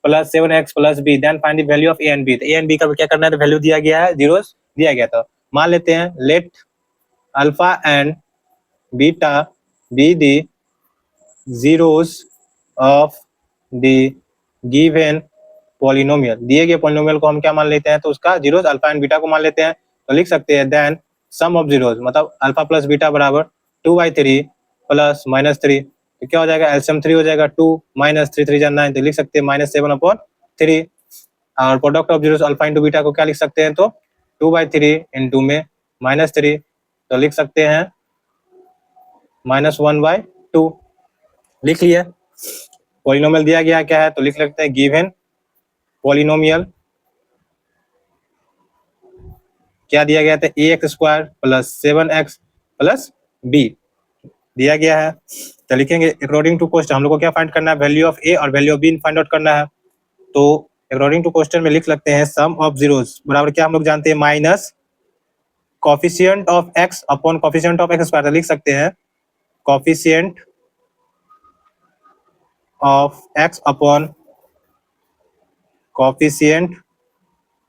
plus 7x plus b, then find the value of a and b, तो a एंड b का क्या करना है, तो वैल्यू दिया गया है, जीरोस दिया गया, तो मान लेते हैं let alpha and beta be the zeros of the given polynomial, दिए गए पॉलिनोमियल को हम क्या मान लेते हैं, तो उसका जीरोस अल्फा एंड बीटा को मान लेते हैं, तो लिख सकते हैं देन सम ऑफ जीरोस मतलब अल्फा प्लस बीटा बराबर 2/3 प्लस -3, तो क्या हो जाएगा, एलसीएम 3 हो जाएगा, 2 माइनस 3 3 9, तो लिख सकते हैं -7/3, और product of zeros alpha into beta को क्या लिख सकते हैं, तो 2/3 इंटू में -3, तो लिख सकते हैं -1/2, लिख लिए। पॉलिनोमियल दिया गया क्या है, तो लिख लेते हैं गिवन पॉलिनोमियल क्या दिया गया था, ax² plus 7x plus b दिया गया है। तो लिखेंगे अकॉर्डिंग टू क्वेश्चन हम लोग को क्या फाइंड करना है, वैल्यू ऑफ a और value of b find out करना है। तो अकॉर्डिंग टू क्वेश्चन में लिख सकते हैं सम ऑफ जीरोस बराबर क्या हम लोग जानते हैं, minus coefficient of x upon coefficient of x²। लिख सकते हैं coefficient of x upon coefficient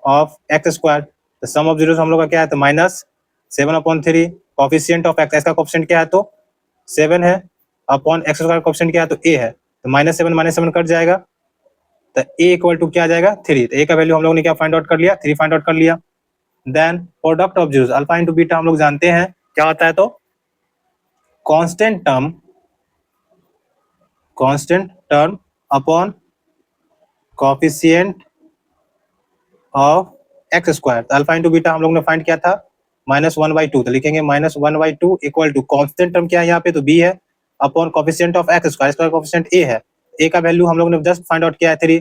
of x²। तो सम ऑफ जीरोस हम लोग का क्या है, तो -7/3 कोफिशिएंट ऑफ x का कोफिशिएंट क्या है, तो 7 है, अपॉन x² का कोफिशिएंट क्या है, तो a है। तो -7 कट जाएगा, तो a इक्वल टू क्या आ जाएगा, 3। तो a का वैल्यू हम लोग ने क्या फाइंड आउट कर लिया, 3 फाइंड आउट कर लिया। Then product of zeros alpha into beta हम लोग जानते हैं क्या होता है, तो constant term upon coefficient of x²। Alpha into beta हम लोग ने फाइंड किया था -1/2। तो लिखेंगे -1/2 इक्वल टू कांस्टेंट टर्म क्या है यहाँ पे, तो b है, upon coefficient of x² coefficient a है। a का वैल्यू हम लोग ने जस्ट फाइंड आउट किया है 3,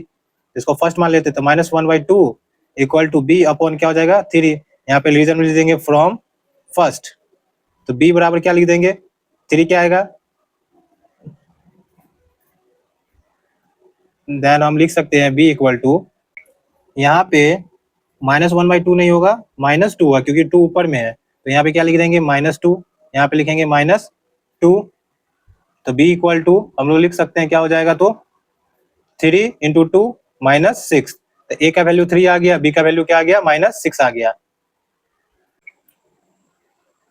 इसको फर्स्ट मान लेते, तो -1/2 इक्वल टू b अपॉन क्या हो जाएगा 3। यहाँ पे रीजन में लिख देंगे फ्रॉम फर्स्ट, तो b बराबर क्या लिख देंगे, 3 क्या आएगा। देन हम लिख सकते हैं b इक्वल टू, यहाँ पे -1/2 नहीं होगा, -2 होगा क्योंकि 2 ऊपर में है, तो यहाँ पे क्या लिख देंगे -2, यहाँ पे लिखेंगे -2। तो b इक्वल टू हम लोग लिख सकते हैं क्या हो जाएगा, तो 3 × 2 -6। तो a का वैल्यू 3 आ गया, b का वैल्यू क्या आ गया, -6 आ गया।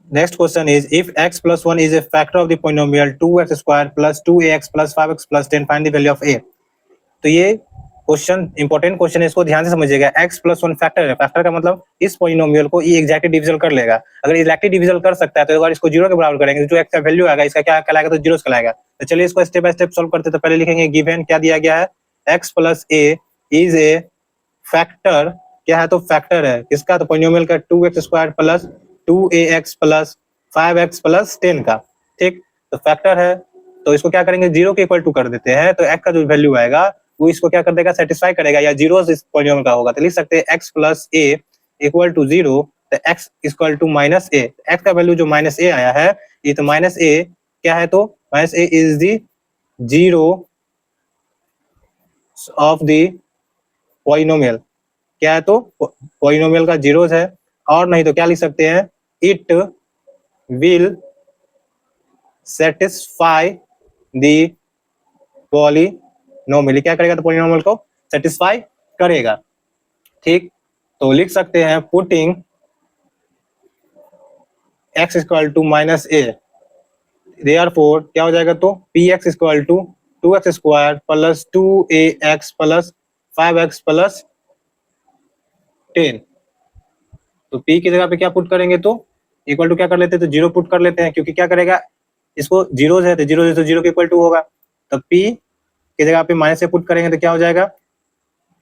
Next question is if x + 1 is a factor of the polynomial 2x² + 2ax + 5x + 10 find the value of a। तो ये क्वेश्चन इंपॉर्टेंट क्वेश्चन है, इसको ध्यान से समझिएगा। x + 1 फैक्टर है, फैक्टर का मतलब इस पॉलिनोमियल को ये एग्जैक्टली डिविजन कर लेगा। अगर एग्जैक्टली डिविजन कर सकता है तो अगर इसको 0 के बराबर करेंगे तो जो x का वैल्यू आएगा इसका क्या कहलाएगा, तो जीरोस कहलाएगा। तो चलिए इसको स्टेप बाय स्टेप सॉल्व करते हैं। तो पहले लिखेंगे गिवन क्या दिया गया है, x + a is a factor, क्या है, तो फैक्टर है इसका, तो पॉलिनोमियल का 2x² + 2ax + 5x + 10 का, ठीक। तो फैक्टर है तो इसको क्या करेंगे, 0 के इक्वल टू कर देते हैं, तो x का जो वैल्यू आएगा वो इसको क्या कर देगा, सेटिस्फाई करेगा, या जीरो इस पॉलिनोमियल का होगा। तो लिख सकते हैं x + a इक्वल टू 0, तो x equal to -a। x का वैल्यू जो -a आया है, ये तो -a क्या है, तो -a is the zero of the polynomial, क्या है, तो पॉलिनोमियल का जीरोस है। और नहीं तो क्या लिख सकते हैं, it will satisfy the polynomial, क्या करेगा, तो पॉलिनोमियल को सेटिस्फाई करेगा, ठीक। तो लिख सकते हैं putting x equal to -a, therefore क्या हो जाएगा, तो px equal to 2x² + 2ax + 5x + 10। तो p की जगह पे क्या पुट करेंगे, तो इक्वल टू क्या कर लेते हैं, तो 0 पुट कर लेते हैं, क्योंकि क्या करेगा, इसको जीरोस है तो 0 के इक्वल टू होगा। तो p की जगह पे -a पुट करेंगे तो क्या हो जाएगा,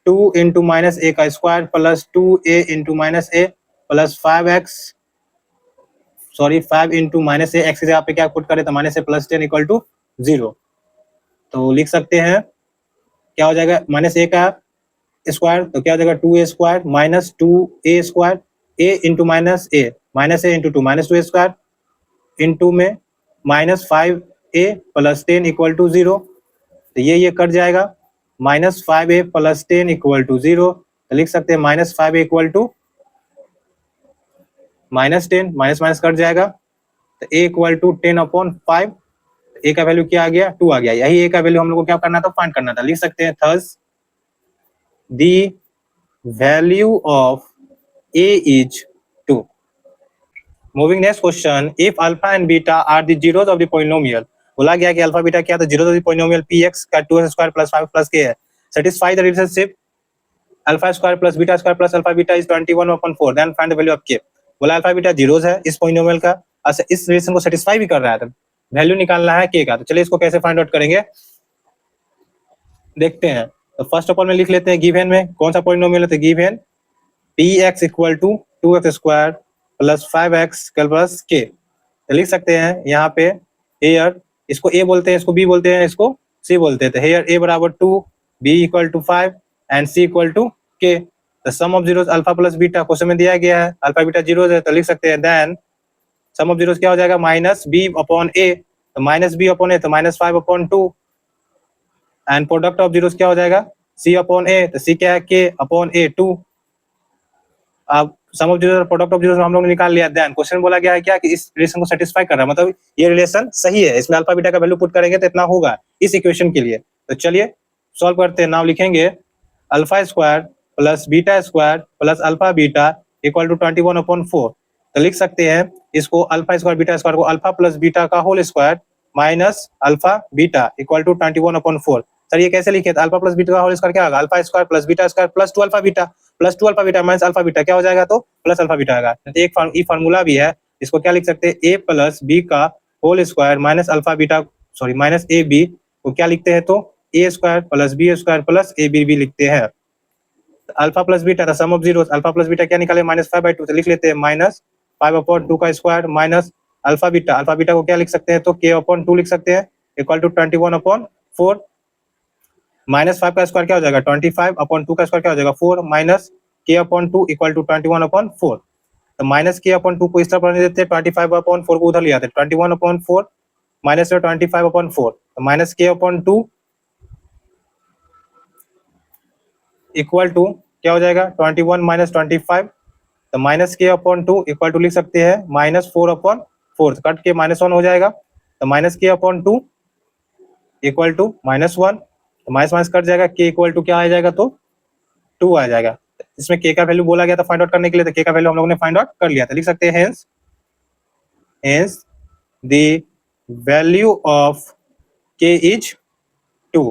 2 × -a का square plus 2a × -a plus 5x, sorry 5 × -a, x की जगह पे क्या पुट करें, तो -a + 10 इक्वल टू 0। तो लिख सकते हैं क्या हो जाएगा, -a का स्क्वायर तो क्या हो जाएगा, 2a² - 2a² a × -a -a × 2 -2a² into में -5a + 10 इक्वल टू 0। तो ये कट जाएगा, -5a + 10 इक्वल टू 0। तो लिख सकते हैं -5a equal to -10, minus cut जाएगा, तो a इक्वल टू 10/5। a का वैल्यू क्या आ गया, 2 आ गया। यही a का वैल्यू हम लोग को क्या करना था, फाइंड करना था। लिख सकते हैं thus the value of a is 2। Moving next question, if alpha and beta are the zeros of the polynomial, बोला गया कि अल्फा बीटा क्या है, तो zeros of the polynomial px का 2x² + 5 + k है। Satisfy the relationship α² + β² + alpha beta is 21/4, then find the value of k। बोला alpha beta zeros है इस पॉलिनोमियल का, अच्छा इस रिलेशन को सेटिस्फाई भी कर रहा है, तो वैल्यू निकालना है k का। तो चलिए इसको कैसे फाइंड आउट करेंगे, देखते हैं। तो फर्स्ट ऑफ ऑल में लिख लेते हैं गिवन में कौन सा पॉलिनोमियल है, तो given px equal to 2x² + 5x + k। तो लिख सकते हैं यहाँ पे एयर, इसको a बोलते हैं, इसको b बोलते हैं, इसको सी बोलते थे। हियर ए बराबर 2, b equal to 5 and c equal to k. The sum of zeros alpha plus beta question में दिया गया है, अल्फा बीटा जीरोस है तो लिख सकते हैं देन सम ऑफ जीरोस क्या हो जाएगा माइनस बी अपॉन ए, तो माइनस बी अपॉन ए तो minus 5 upon 2 and product of zeros क्या हो जाएगा सी अपॉन ए, तो सी क्या है के अपॉन ए 2। अब sum of zeros product of zeros हम लोग ने निकाल लिया। देन क्वेश्चन बोला गया है क्या कि इस रिलेशन को सेटिस्फाई कर रहा है, मतलब ये रिलेशन सही है, इसमें अल्फा बीटा का वैल्यू पुट करेंगे तो इतना होगा इस इक्वेशन के लिए। तो चलिए सॉल्व करते हैं। नाउ लिखेंगे alpha square plus beta square plus alpha beta equal to 21/4। तो लिख सकते हैं इसको अल्फा स्क्वायर बीटा स्क्वायर को अल्फा प्लस बीटा का whole square minus alpha beta equal to 21/4। Sir ये कैसे लिखे, तो अल्फा प्लस बीटा का होल स्क्वायर क्या होगा alpha square plus beta square plus 2 alpha beta plus 2 alpha beta minus alpha beta क्या हो जाएगा, तो प्लस अल्फा बीटा आएगा। तो एक फार्मूला भी है, इसको क्या लिख सकते हैं ए प्लस बी का whole square minus alpha beta sorry minus a b को क्या लिखते हैं, तो a square plus b square plus a b भी लिखते हैं। Alpha plus beta the sum of zeros, alpha plus beta क्या निकाले -5/2, तो लिख लेते हैं -5/2 का स्क्वायर माइनस अल्फा बीटा को क्या लिख सकते हैं, तो k/2 लिख सकते हैं इक्वल टू 21/4 माइनस 5 का स्क्वायर क्या हो जाएगा 25/2 का स्क्वायर क्या हो जाएगा 4 माइनस k/2 इक्वल टू 21/4। तो माइनस k/2 को इस तरफ रहने देते हैं, 25/4 को उधर ले आते हैं, 21/4 माइनस 25/4 तो माइनस k/2 इक्वल टू क्या हो जाएगा 21 माइनस 25, तो माइनस k/2 इक्वल टू लिख सकते हैं -4/4, कट के -1 हो जाएगा, तो माइनस k/2 इक्वल टू -1, तो माइनस माइनस कट जाएगा, k इक्वल टू क्या आ जाएगा, तो 2 आ जाएगा। इसमें k का वैल्यू बोला गया था फाइंड आउट करने के लिए, तो k का वैल्यू हम लोगों ने फाइंड आउट कर लिया था। लिख सकते हैं hence the value of k is 2।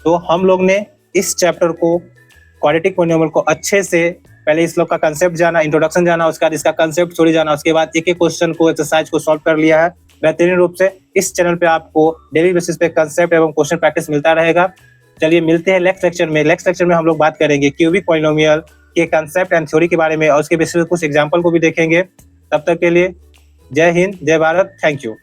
तो हम लोग ने इस चैप्टर को क्वाड्रेटिक पॉलिनोमियल को अच्छे से पहले इस लोग का कंसेप्ट जाना, इंट्रोडक्शन जाना, उसके बाद इसका कंसेप्ट थोड़ी जाना, उसके बाद एक एक क्वेश्चन को एक्सरसाइज को सॉल्व कर लिया है बेहतरीन रूप से। इस चैनल पे आपको डेली बेसिस पे कंसेप्ट एवं क्वेश्चन प्रैक्टिस मिलता रहेगा। चलिए मिलते हैं नेक्स्ट लेक्चर में। नेक्स्ट लेक्चर में हम लोग बात करेंगे क्यूबिक पॉलिनोमियल के कंसेप्ट एंड थ्योरी के बारे में और उसके बेसिस पे कुछ एग्जाम्पल को भी देखेंगे। तब तक के लिए जय हिंद, जय भारत, थैंक यू।